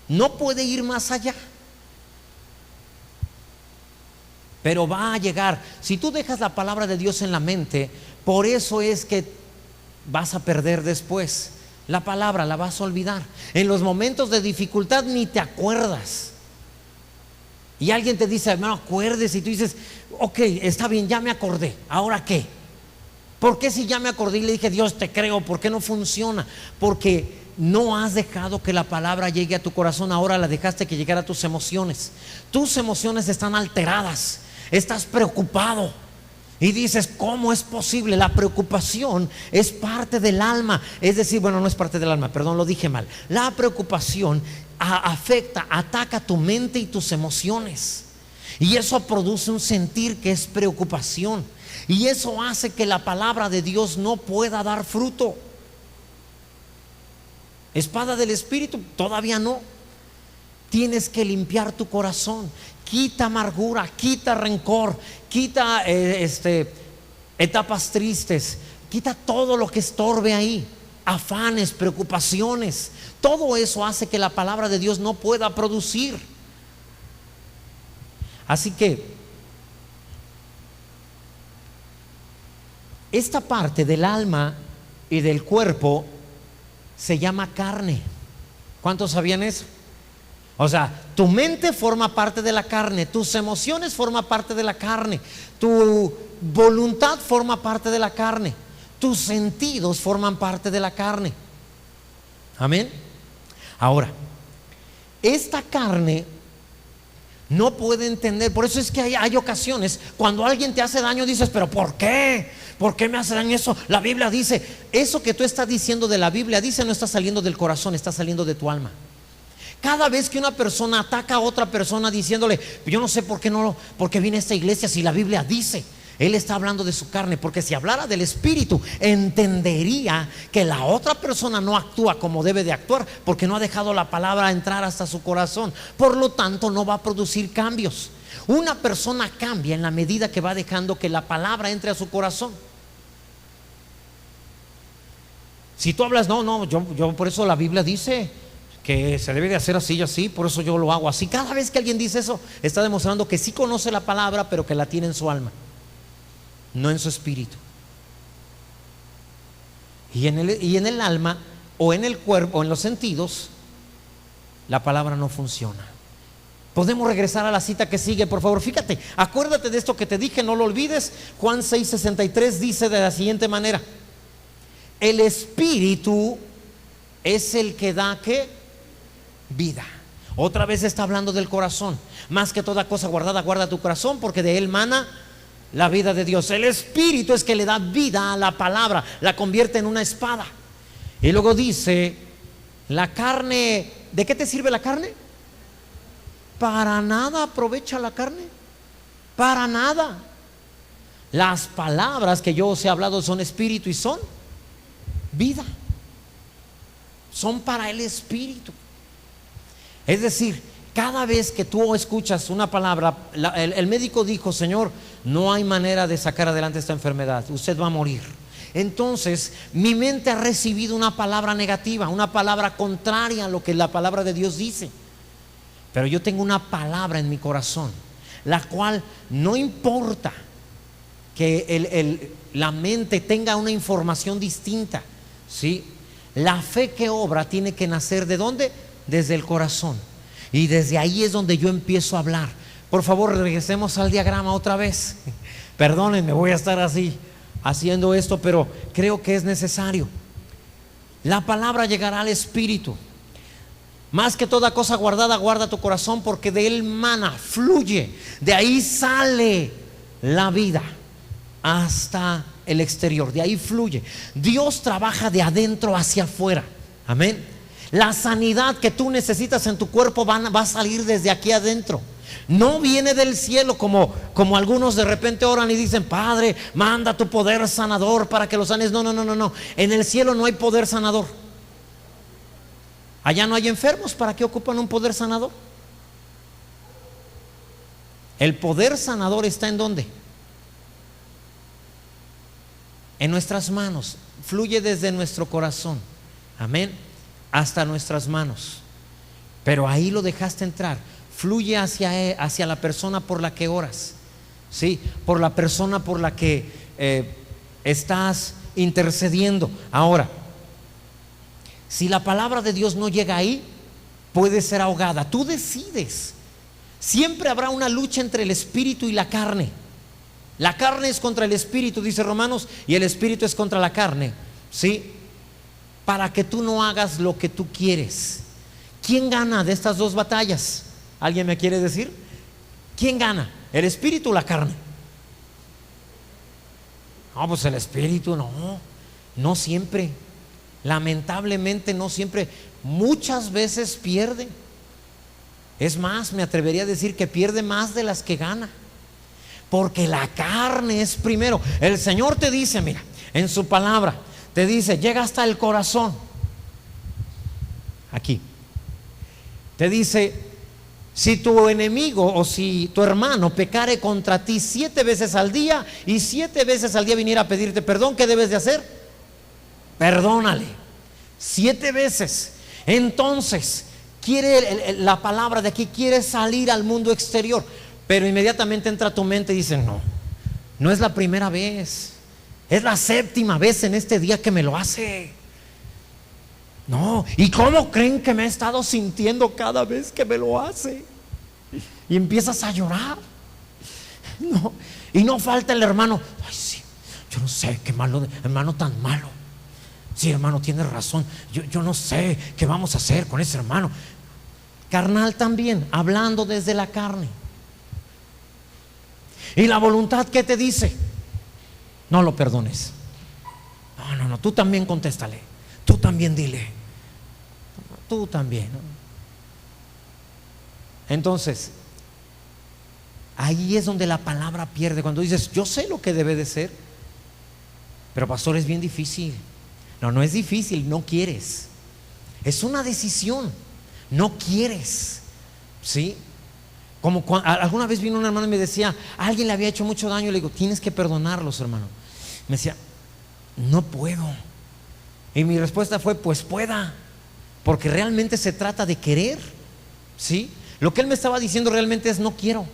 No puede ir más allá. Pero va a llegar. Si tú dejas la palabra de Dios en la mente, por eso es que vas a perder después. La palabra la vas a olvidar. En los momentos de dificultad ni te acuerdas. Y alguien te dice, no acuerdes, y tú dices, ok, está bien, ya me acordé. ¿Ahora qué? ¿Por qué si ya me acordé y le dije, Dios te creo? ¿Por qué no funciona? Porque no has dejado que la palabra llegue a tu corazón. Ahora la dejaste que llegara a tus emociones. Tus emociones están alteradas. Estás preocupado. Y dices, ¿cómo es posible? La preocupación es parte del alma. Es decir, bueno, no es parte del alma, perdón, lo dije mal. La preocupación afecta, ataca tu mente y tus emociones. Y eso produce un sentir que es preocupación. Y eso hace que la palabra de Dios no pueda dar fruto. Espada del Espíritu, todavía no. Tienes que limpiar tu corazón. Quita amargura, quita rencor, quita etapas tristes, quita todo lo que estorbe ahí, afanes, preocupaciones. Todo eso hace que la palabra de Dios no pueda producir. Así que esta parte del alma y del cuerpo se llama carne. ¿Cuántos sabían eso? O sea, tu mente forma parte de la carne, tus emociones forman parte de la carne, tu voluntad forma parte de la carne, tus sentidos forman parte de la carne. Amén. Ahora, esta carne no puede entender. Por eso es que hay ocasiones cuando alguien te hace daño, dices, pero ¿por qué? ¿Por qué me hace daño eso? La Biblia dice, eso que tú estás diciendo de la Biblia dice, no está saliendo del corazón, está saliendo de tu alma. Cada vez que una persona ataca a otra persona diciéndole, yo no sé por qué viene a esta iglesia si la Biblia dice, él está hablando de su carne. Porque si hablara del espíritu, entendería que la otra persona no actúa como debe de actuar, porque no ha dejado la palabra entrar hasta su corazón. Por lo tanto, no va a producir cambios. Una persona cambia en la medida que va dejando que la palabra entre a su corazón. Si tú hablas, yo por eso la Biblia dice, que se debe de hacer así y así, por eso yo lo hago así. Cada vez que alguien dice eso, está demostrando que sí conoce la palabra, pero que la tiene en su alma, no en su espíritu. Y en el alma, o en el cuerpo, o en los sentidos, la palabra no funciona. Podemos regresar a la cita que sigue, por favor. Fíjate, acuérdate de esto que te dije, no lo olvides. Juan 6:63 dice de la siguiente manera: el espíritu es el que da, ¿qué? Vida. Otra vez está hablando del corazón. Más que toda cosa guardada, guarda tu corazón, porque de él mana la vida de Dios. El espíritu es que le da vida a la palabra, la convierte en una espada. Y luego dice, la carne, ¿de qué te sirve la carne? Para nada aprovecha la carne, para nada. Las palabras que yo os he hablado son espíritu y son vida, son para el espíritu. Es decir, cada vez que tú escuchas una palabra, el médico dijo: Señor, no hay manera de sacar adelante esta enfermedad, usted va a morir. Entonces mi mente ha recibido una palabra negativa, una palabra contraria a lo que la palabra de Dios dice. Pero yo tengo una palabra en mi corazón, la cual no importa que la mente tenga una información distinta, ¿sí? La fe que obra tiene que nacer ¿de dónde? Desde el corazón. Y desde ahí es donde yo empiezo a hablar. Por favor, regresemos al diagrama otra vez. Perdónenme, voy a estar así haciendo esto, pero creo que es necesario. La palabra llegará al espíritu. Más que toda cosa guardada, guarda tu corazón, porque de él mana, fluye, de ahí sale la vida hasta el exterior, de ahí fluye. Dios trabaja de adentro hacia afuera. Amén. La sanidad que tú necesitas en tu cuerpo va a salir desde aquí adentro. No viene del cielo como algunos de repente oran y dicen: Padre, manda tu poder sanador para que lo sanes. No. En el cielo no hay poder sanador. Allá no hay enfermos. ¿Para qué ocupan un poder sanador? El poder sanador está ¿en dónde? En nuestras manos. Fluye desde nuestro corazón, amén, hasta nuestras manos. Pero ahí lo dejaste entrar. Fluye hacia la persona por la que oras, ¿sí? Por la persona por la que estás intercediendo. Ahora, si la palabra de Dios no llega ahí, puede ser ahogada. Tú decides. Siempre habrá una lucha entre el espíritu y la carne. La carne es contra el espíritu, dice Romanos, y el espíritu es contra la carne, ¿sí? Para que tú no hagas lo que tú quieres. ¿Quién gana de estas dos batallas? ¿Alguien me quiere decir? ¿Quién gana? ¿El espíritu o la carne? No, pues el espíritu no siempre. Lamentablemente no siempre. Muchas veces pierde. Es más, me atrevería a decir que pierde más de las que gana. Porque la carne es primero. El Señor te dice, mira, en su palabra, te dice, llega hasta el corazón. Aquí. Te dice, si tu enemigo o si tu hermano pecare contra ti 7 veces al día y 7 veces al día viniera a pedirte perdón, ¿qué debes de hacer? Perdónale 7 veces. Entonces, la palabra de aquí quiere salir al mundo exterior. Pero inmediatamente entra a tu mente y dice, no es la primera vez, es la 7ª vez en este día que me lo hace. No, ¿y cómo creen que me he estado sintiendo cada vez que me lo hace? Y empiezas a llorar. No, y no falta el hermano, ay sí, yo no sé, qué malo, hermano tan malo. Sí, hermano, tienes razón, yo no sé qué vamos a hacer con ese hermano. Carnal también, hablando desde la carne. Y la voluntad, ¿qué te dice? No lo perdones. No, tú también contéstale. Tú también dile. Tú también. Entonces, ahí es donde la palabra pierde. Cuando dices, yo sé lo que debe de ser. Pero pastor, es bien difícil. No es difícil, no quieres. Es una decisión. No quieres. ¿Sí? Como alguna vez vino un hermano y me decía, alguien le había hecho mucho daño. Le digo, tienes que perdonarlos, hermano. Me decía, no puedo. Y mi respuesta fue, pues pueda. porque realmente se trata de querer, ¿sí? Lo que él me estaba diciendo realmente es: no quiero.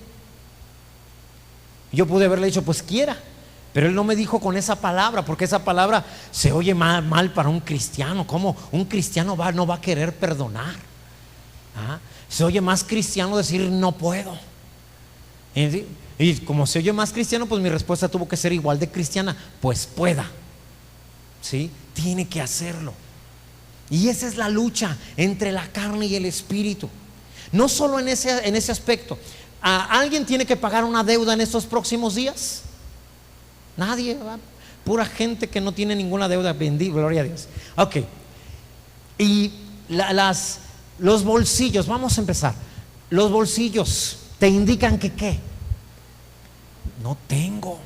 Yo pude haberle dicho: pues quiera, pero él no me dijo con esa palabra, porque esa palabra se oye mal para un cristiano. ¿Cómo un cristiano no va a querer perdonar? Se oye más cristiano decir: no puedo. Y como se oye más cristiano, pues mi respuesta tuvo que ser igual de cristiana: pues pueda, ¿sí? Tiene que hacerlo. Y esa es la lucha entre la carne y el espíritu. No solo en ese aspecto. ¿Alguien tiene que pagar una deuda en estos próximos días? Nadie, ¿verdad? Pura gente que no tiene ninguna deuda. Bendito, gloria a Dios. Ok. Y los bolsillos, vamos a empezar. Los bolsillos te indican que ¿qué? No tengo.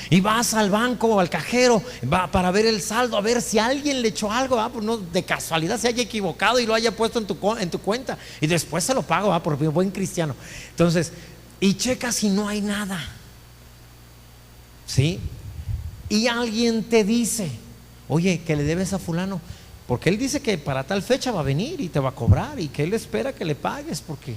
Y vas al banco o al cajero para ver el saldo, a ver si alguien le echó algo, pues no, de casualidad se haya equivocado y lo haya puesto en tu cuenta, y después se lo pago, por buen cristiano. Entonces, y checa si no hay nada, ¿sí? Y alguien te dice: oye, que le debes a fulano, porque él dice que para tal fecha va a venir y te va a cobrar, y que él espera que le pagues, porque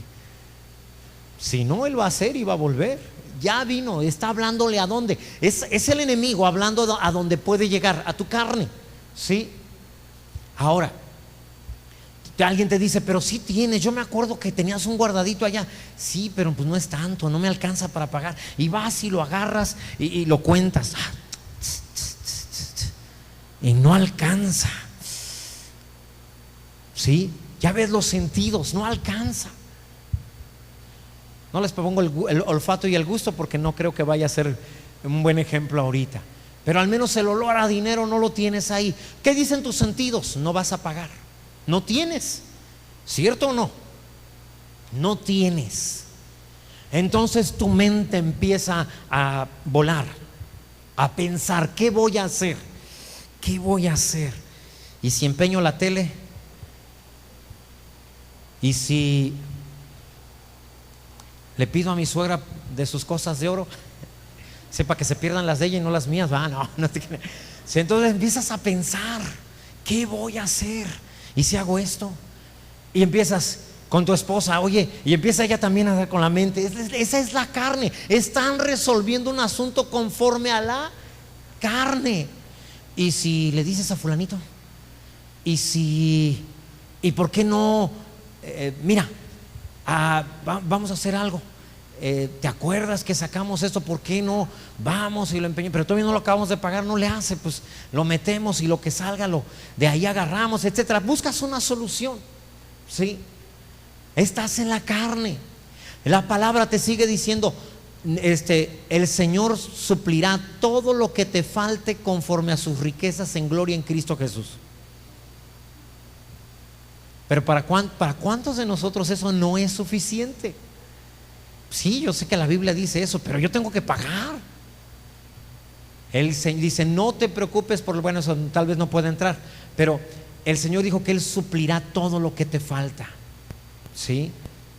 si no, él va a hacer y va a volver. Ya vino, está hablándole a dónde. Es el enemigo hablando a dónde puede llegar, a tu carne, ¿sí? Ahora, alguien te dice: pero sí tienes, yo me acuerdo que tenías un guardadito allá. Sí, pero pues no es tanto, no me alcanza para pagar. Y vas y lo agarras y lo cuentas. Y no alcanza, ¿sí? Ya ves los sentidos, no alcanza. No les propongo el olfato y el gusto, porque no creo que vaya a ser un buen ejemplo ahorita. Pero al menos el olor a dinero no lo tienes ahí. ¿Qué dicen tus sentidos? No vas a pagar. No tienes. ¿Cierto o no? No tienes. Entonces tu mente empieza a volar, a pensar: ¿qué voy a hacer? ¿Qué voy a hacer? ¿Y si empeño la tele? ¿Y si le pido a mi suegra de sus cosas de oro? Sepa que se pierdan las de ella y no las mías. No te creas. Entonces empiezas a pensar: ¿qué voy a hacer? ¿Y si hago esto? Y empiezas con tu esposa, oye, y empieza ella también a dar con la mente. Esa es la carne. Están resolviendo un asunto conforme a la carne. ¿Y si le dices a fulanito? ¿Y por qué no? Mira, vamos a hacer algo. ¿Te acuerdas que sacamos esto? ¿Por qué no vamos y lo empeñamos? Pero todavía no lo acabamos de pagar. No le hace, pues lo metemos y lo que salga de ahí agarramos, etcétera. Buscas una solución, ¿sí? Estás en la carne. La palabra te sigue diciendo: el Señor suplirá todo lo que te falte conforme a sus riquezas en gloria en Cristo Jesús. Pero ¿para cuántos de nosotros eso no es suficiente? Sí, yo sé que la Biblia dice eso, pero yo tengo que pagar. Él dice: no te preocupes por lo bueno. Eso tal vez no pueda entrar, pero el Señor dijo que Él suplirá todo lo que te falta, ¿sí?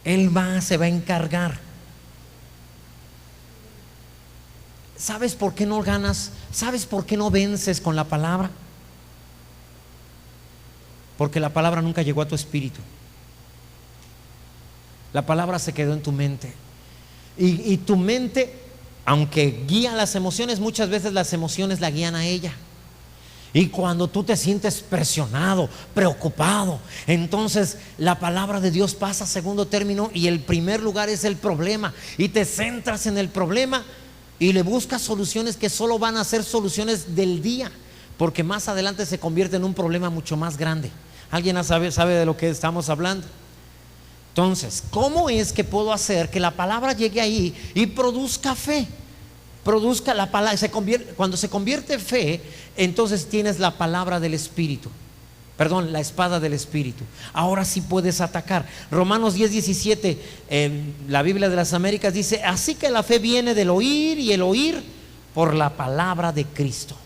Él se va a encargar. ¿Sabes por qué no ganas? ¿Sabes por qué no vences con la palabra? Porque la palabra nunca llegó a tu espíritu. La palabra se quedó en tu mente. Y tu mente, aunque guía las emociones, muchas veces las emociones la guían a ella. Y cuando tú te sientes presionado, preocupado, entonces la palabra de Dios pasa a segundo término, y el primer lugar es el problema. Y te centras en el problema y le buscas soluciones que solo van a ser soluciones del día, porque más adelante se convierte en un problema mucho más grande. ¿Alguien sabe de lo que estamos hablando? Entonces, ¿cómo es que puedo hacer que la palabra llegue ahí y produzca fe? Produzca la palabra. Cuando se convierte en fe, entonces tienes la palabra del Espíritu. Perdón, la espada del Espíritu. Ahora sí puedes atacar. Romanos 10:17, la Biblia de las Américas dice: así que la fe viene del oír, y el oír por la palabra de Cristo.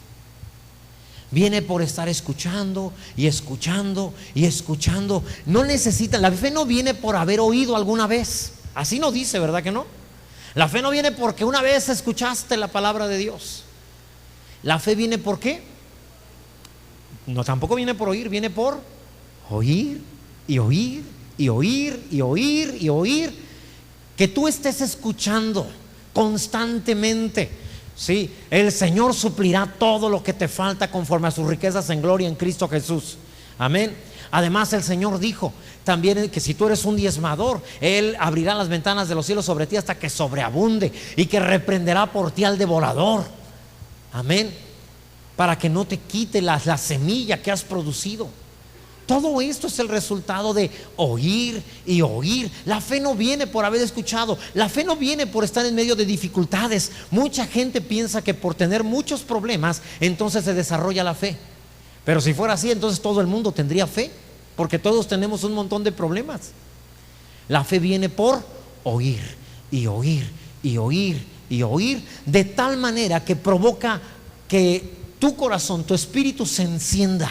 Viene por estar escuchando y escuchando y escuchando. No necesita, la fe no viene por haber oído alguna vez. Así no dice, ¿verdad que no? La fe no viene porque una vez escuchaste la palabra de Dios. La fe viene ¿por qué? No, tampoco viene por oír, viene por Oír y oír y oír y oír y oír. Que tú estés escuchando constantemente. Sí, el Señor suplirá todo lo que te falta conforme a sus riquezas en gloria en Cristo Jesús. Amén. Además el Señor dijo también que si tú eres un diezmador, Él abrirá las ventanas de los cielos sobre ti hasta que sobreabunde, y que reprenderá por ti al devorador. Amén. Para que no te quite la semilla que has producido. Todo esto es el resultado de oír y oír. La fe no viene por haber escuchado. La fe no viene por estar en medio de dificultades. Mucha gente piensa que por tener muchos problemas entonces se desarrolla la fe. Pero si fuera así, entonces todo el mundo tendría fe, porque todos tenemos un montón de problemas. La fe viene por oír y oír y oír y oír, de tal manera que provoca que tu corazón, tu espíritu se encienda.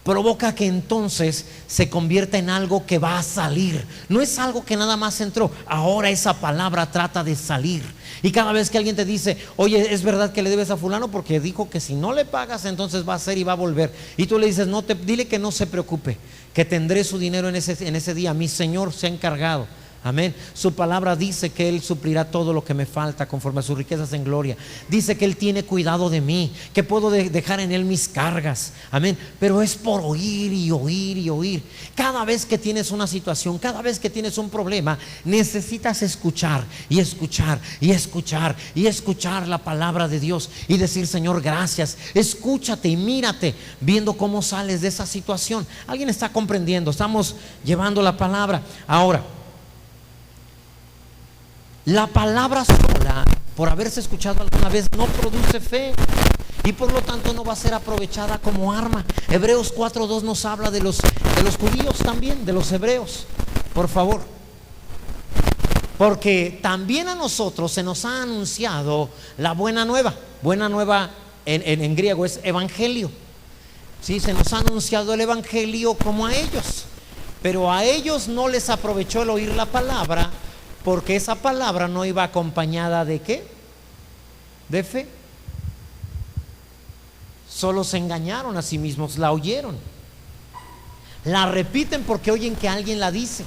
Provoca que entonces se convierta en algo que va a salir. No es algo que nada más entró. Ahora esa palabra trata de salir. Y cada vez que alguien te dice: oye, es verdad que le debes a fulano porque dijo que si no le pagas entonces va a hacer y va a volver, y tú le dices: no, dile que no se preocupe, que tendré su dinero en ese día. Mi Señor se ha encargado. Amén. Su palabra dice que Él suplirá todo lo que me falta conforme a sus riquezas en gloria. Dice que Él tiene cuidado de mí, que puedo dejar en Él mis cargas. Amén. Pero es por oír y oír y oír. Cada vez que tienes una situación, cada vez que tienes un problema, necesitas escuchar y escuchar y escuchar y escuchar la palabra de Dios y decir: Señor, gracias. Escúchate y mírate viendo cómo sales de esa situación. ¿Alguien está comprendiendo? Estamos llevando la palabra. Ahora, la palabra sola, por haberse escuchado alguna vez, no produce fe, y por lo tanto no va a ser aprovechada como arma. Hebreos 4:2 nos habla de los judíos también, de los hebreos. Por favor, porque también a nosotros se nos ha anunciado la buena nueva. Buena nueva en griego es evangelio. Sí, se nos ha anunciado el evangelio como a ellos, pero a ellos no les aprovechó el oír la palabra, porque esa palabra no iba acompañada de ¿qué? De fe. Solo se engañaron a sí mismos, la oyeron, la repiten porque oyen que alguien la dice,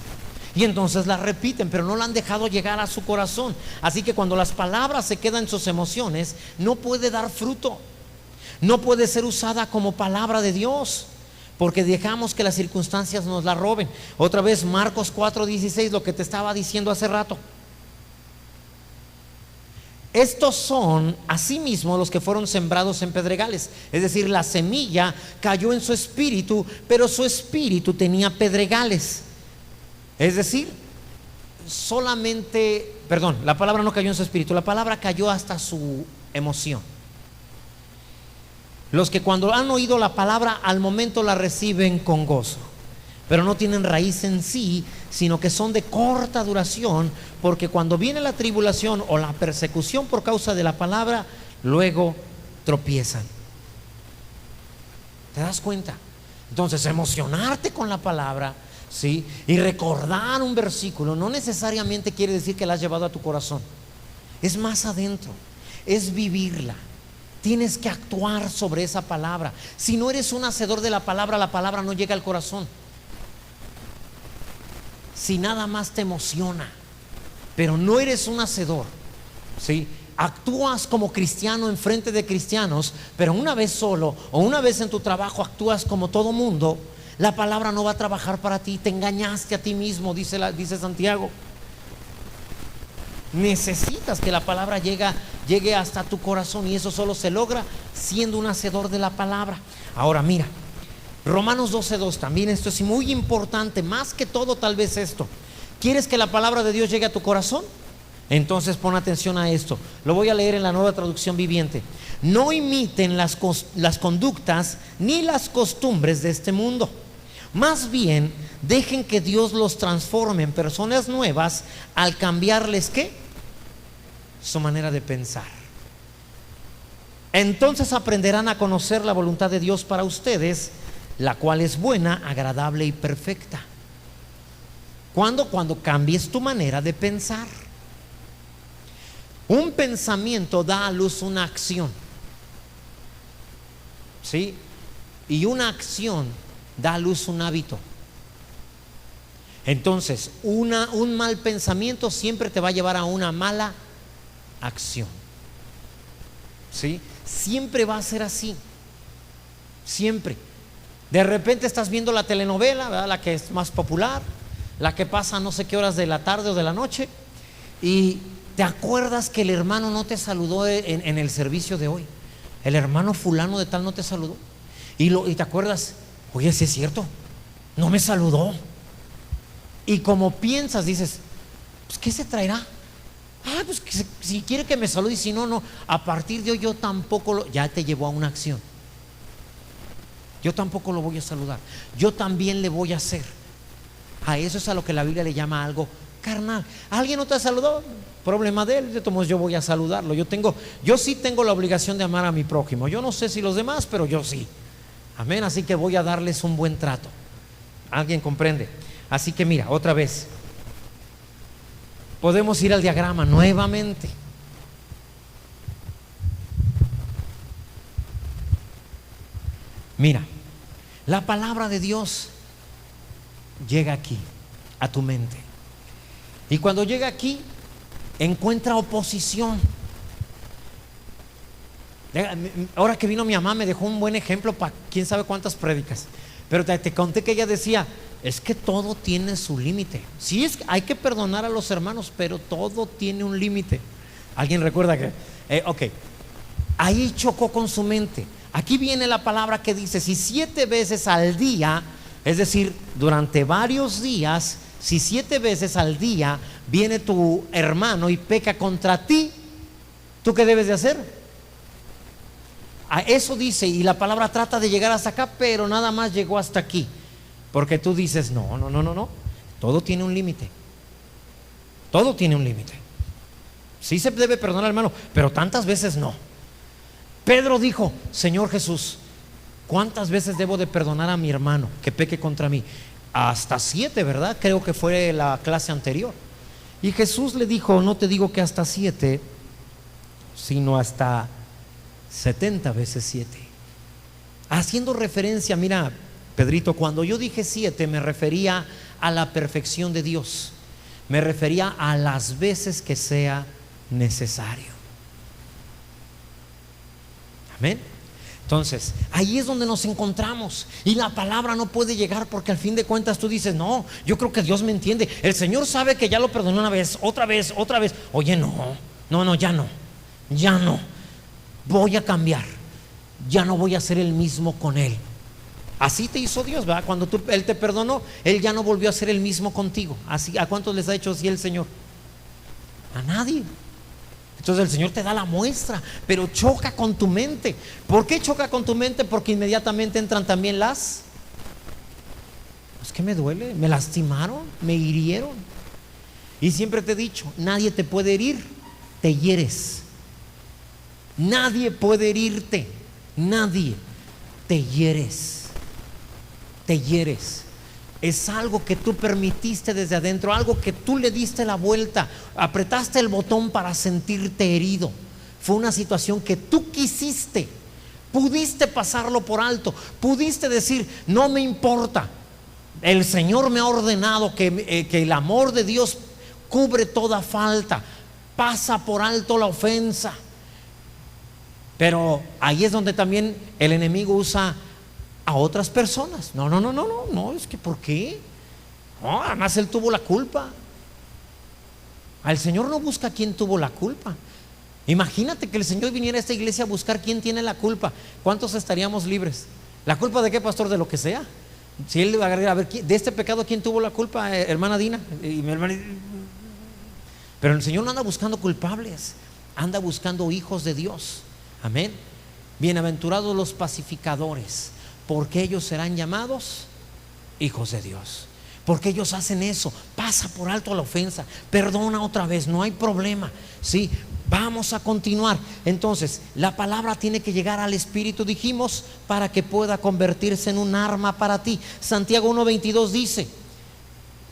y entonces la repiten, pero no la han dejado llegar a su corazón. Así que cuando las palabras se quedan en sus emociones, no puede dar fruto, no puede ser usada como palabra de Dios, porque dejamos que las circunstancias nos la roben. Otra vez Marcos 4:16, lo que te estaba diciendo hace rato. Estos son asimismo los que fueron sembrados en pedregales. Es decir, la semilla cayó en su espíritu, pero su espíritu tenía pedregales. Es decir, la palabra no cayó en su espíritu, la palabra cayó hasta su emoción. Los que cuando han oído la palabra al momento la reciben con gozo, pero no tienen raíz en sí, sino que son de corta duración, porque cuando viene la tribulación o la persecución por causa de la palabra, luego tropiezan. ¿Te das cuenta? Entonces, emocionarte con la palabra, ¿sí?, y recordar un versículo no necesariamente quiere decir que la has llevado a tu corazón. Es más adentro, es vivirla. Tienes que actuar sobre esa palabra. Si no eres un hacedor de la palabra no llega al corazón. Si nada más te emociona, pero no eres un hacedor, ¿sí?, actúas como cristiano en frente de cristianos, pero una vez solo o una vez en tu trabajo actúas como todo mundo, la palabra no va a trabajar para ti. Te engañaste a ti mismo, dice Santiago. Necesitas que la palabra llegue hasta tu corazón, y eso solo se logra siendo un hacedor de la palabra. Ahora mira, Romanos 12:2, también esto es muy importante, más que todo tal vez esto. ¿Quieres que la palabra de Dios llegue a tu corazón? Entonces pon atención a esto. Lo voy a leer en la Nueva Traducción Viviente. No imiten las conductas ni las costumbres de este mundo. Más bien, dejen que Dios los transforme en personas nuevas al cambiarles ¿qué? Su manera de pensar. Entonces aprenderán a conocer la voluntad de Dios para ustedes, la cual es buena, agradable y perfecta. ¿Cuándo? Cuando cambies tu manera de pensar. Un pensamiento da a luz una acción, ¿sí? Y una acción da a luz un hábito. Entonces, un mal pensamiento siempre te va a llevar a una mala acción. ¿Sí? Siempre va a ser así. Siempre. De repente estás viendo la telenovela, ¿verdad? La que es más popular, la que pasa a no sé qué horas de la tarde o de la noche, y te acuerdas que el hermano no te saludó en el servicio de hoy. El hermano fulano de tal no te saludó. Y te acuerdas, oye, sí es cierto, no me saludó. Y como piensas, dices, pues ¿qué se traerá? Pues que si quiere que me salude, y si no, no. A partir de hoy yo tampoco ya te llevó a una acción. Yo tampoco lo voy a saludar. Yo también le voy a hacer. A eso es a lo que la Biblia le llama algo carnal. ¿Alguien no te saludó? Problema de él. De todos modos yo voy a saludarlo. Yo sí tengo la obligación de amar a mi prójimo. Yo no sé si los demás, pero yo sí. Amén. Así que voy a darles un buen trato. ¿Alguien comprende? Así que mira, otra vez podemos ir al diagrama nuevamente. Mira, la palabra de Dios llega aquí, a tu mente. Y cuando llega aquí, encuentra oposición. Ahora que vino mi mamá me dejó un buen ejemplo para quién sabe cuántas prédicas. Pero te conté que ella decía, es que todo tiene su límite. Sí, hay que perdonar a los hermanos, pero todo tiene un límite. ¿Alguien recuerda que? Ok, ahí chocó con su mente. Aquí viene la palabra que dice, si 7 veces al día, es decir, durante varios días, si 7 veces al día viene tu hermano y peca contra ti, ¿tú qué debes de hacer? A eso dice, y la palabra trata de llegar hasta acá, pero nada más llegó hasta aquí. Porque tú dices, no, todo tiene un límite. Todo tiene un límite. Sí se debe perdonar al hermano, pero tantas veces no. Pedro dijo, Señor Jesús, ¿cuántas veces debo de perdonar a mi hermano que peque contra mí? Hasta 7, ¿verdad? Creo que fue la clase anterior. Y Jesús le dijo, no te digo que hasta 7, sino hasta 70 veces 7. Haciendo referencia, mira, Pedrito, cuando yo dije 7 me refería a la perfección de Dios. Me refería a las veces que sea necesario. Amén. Entonces, ahí es donde nos encontramos. Y la palabra no puede llegar porque al fin de cuentas tú dices, no, yo creo que Dios me entiende. El Señor sabe que ya lo perdonó una vez, otra vez. Oye, ya no. Voy a cambiar. Ya no voy a ser el mismo con Él. Así te hizo Dios, ¿verdad? Cuando Él te perdonó, Él ya no volvió a ser el mismo contigo. Así, ¿a cuántos les ha hecho así el Señor? A nadie. Entonces el Señor te da la muestra, pero choca con tu mente. ¿Por qué choca con tu mente? Porque inmediatamente entran también es que me duele, me lastimaron, me hirieron. Y siempre te he dicho, nadie te puede herir, te hieres. Nadie puede herirte, nadie, te hieres. Te hieres. Es algo que tú permitiste desde adentro, algo que tú le diste la vuelta, apretaste el botón para sentirte herido. Fue una situación que tú quisiste, pudiste pasarlo por alto, pudiste decir, no me importa, el Señor me ha ordenado que el amor de Dios cubre toda falta, pasa por alto la ofensa. Pero ahí es donde también el enemigo usa a otras personas. No, es que ¿por qué? No, además él tuvo la culpa. Al Señor no busca quién tuvo la culpa. Imagínate que el Señor viniera a esta iglesia a buscar quién tiene la culpa. ¿Cuántos estaríamos libres? ¿La culpa de qué, pastor? De lo que sea. Si él va a ver, de este pecado, ¿quién tuvo la culpa? Hermana Dina y mi hermana. Pero el Señor no anda buscando culpables, anda buscando hijos de Dios. Amén. Bienaventurados los pacificadores, porque ellos serán llamados hijos de Dios. Porque ellos hacen eso, pasa por alto la ofensa, perdona otra vez, no hay problema. Sí, vamos a continuar. Entonces, la palabra tiene que llegar al espíritu, dijimos, para que pueda convertirse en un arma para ti. Santiago 1:22 dice: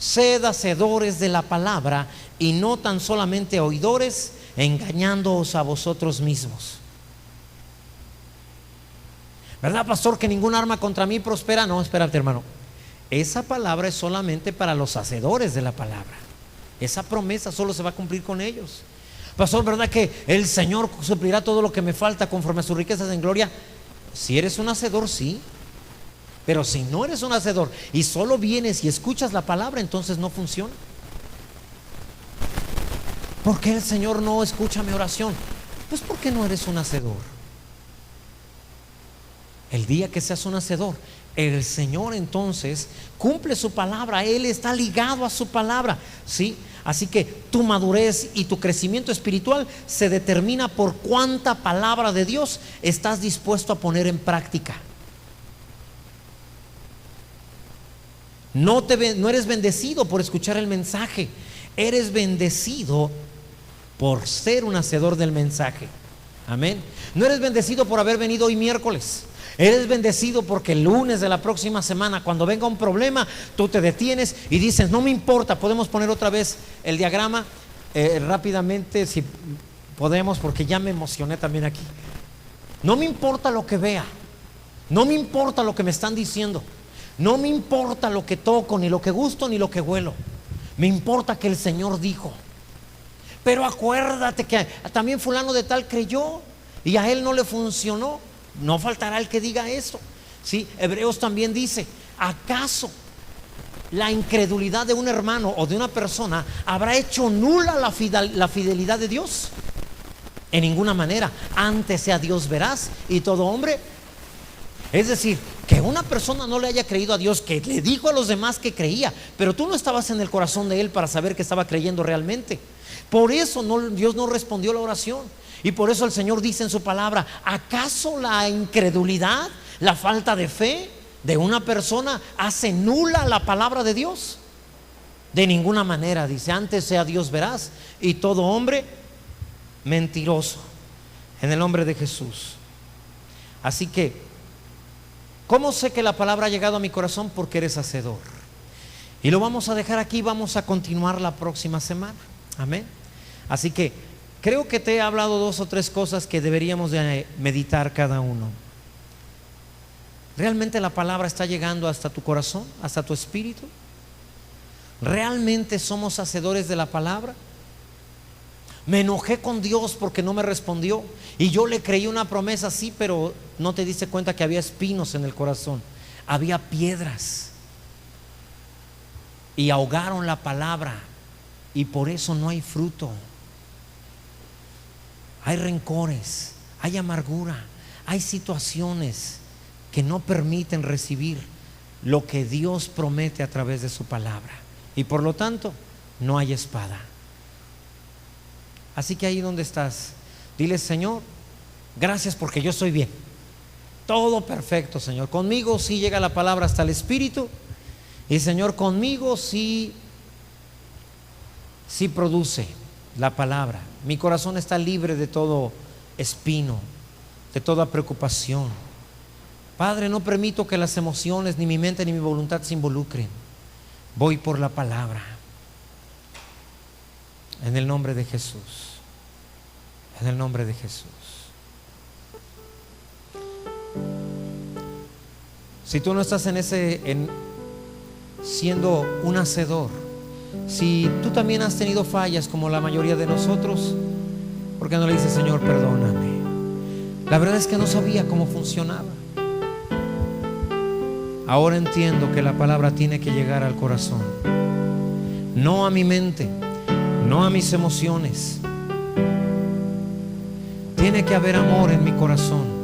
sed hacedores de la palabra y no tan solamente oidores, engañándoos a vosotros mismos. ¿Verdad, pastor, que ningún arma contra mí prospera? No, espérate, hermano. Esa palabra es solamente para los hacedores de la palabra. Esa promesa solo se va a cumplir con ellos. Pastor, ¿verdad que el Señor suplirá todo lo que me falta conforme a sus riquezas en gloria? Si eres un hacedor, sí. Pero si no eres un hacedor y solo vienes y escuchas la palabra, entonces no funciona. ¿Por qué el Señor no escucha mi oración? Pues porque no eres un hacedor. El día que seas un hacedor, el Señor entonces cumple su palabra. Él está ligado a su palabra, ¿sí? Así que tu madurez y tu crecimiento espiritual se determina por cuánta palabra de Dios estás dispuesto a poner en práctica. No eres bendecido por escuchar el mensaje, eres bendecido por ser un hacedor del mensaje. Amén. No eres bendecido por haber venido hoy miércoles. Eres bendecido porque el lunes de la próxima semana, cuando venga un problema, tú te detienes y dices, no me importa. Podemos poner otra vez el diagrama rápidamente, si podemos, porque ya me emocioné también aquí. No me importa lo que vea, no me importa lo que me están diciendo, no me importa lo que toco, ni lo que gusto, ni lo que huelo. Me importa que el Señor dijo. Pero acuérdate que también fulano de tal creyó y a él no le funcionó. No faltará el que diga eso, ¿sí? Hebreos también dice, ¿acaso la incredulidad de un hermano o de una persona habrá hecho nula la fidelidad de Dios? En ninguna manera. Antes sea Dios veraz y todo hombre. Es decir, que una persona no le haya creído a Dios, que le dijo a los demás que creía, pero tú no estabas en el corazón de él para saber que estaba creyendo realmente. Por eso Dios no respondió la oración. Y por eso el Señor dice en su palabra, ¿acaso la incredulidad, la falta de fe de una persona hace nula la palabra de Dios? De ninguna manera, dice, antes sea Dios veraz y todo hombre mentiroso, en el nombre de Jesús. Así que, ¿cómo sé que la palabra ha llegado a mi corazón? Porque eres hacedor. Y lo vamos a dejar aquí, vamos a continuar la próxima semana. Amén. Así que creo que te he hablado 2 o 3 cosas que deberíamos de meditar cada uno. ¿Realmente la palabra está llegando hasta tu corazón, hasta tu espíritu? ¿Realmente somos hacedores de la palabra? Me enojé con Dios porque no me respondió y yo le creí una promesa, sí, pero no te diste cuenta que había espinos en el corazón, había piedras y ahogaron la palabra y por eso no hay fruto. Hay rencores, hay amargura, hay situaciones que no permiten recibir lo que Dios promete a través de su palabra. Y por lo tanto, no hay espada. Así que ahí donde estás, dile, Señor, gracias porque yo estoy bien. Todo perfecto, Señor. Conmigo sí llega la palabra hasta el espíritu. Y Señor, conmigo sí produce la palabra. Mi corazón está libre de todo espino, de toda preocupación. Padre, no permito que las emociones, ni mi mente, ni mi voluntad se involucren. Voy por la palabra. En el nombre de Jesús. En el nombre de Jesús. Si tú no estás siendo un hacedor, si tú también has tenido fallas como la mayoría de nosotros, ¿por qué no le dices, Señor, perdóname? La verdad es que no sabía cómo funcionaba. Ahora entiendo que la palabra tiene que llegar al corazón, no a mi mente, no a mis emociones. Tiene que haber amor en mi corazón.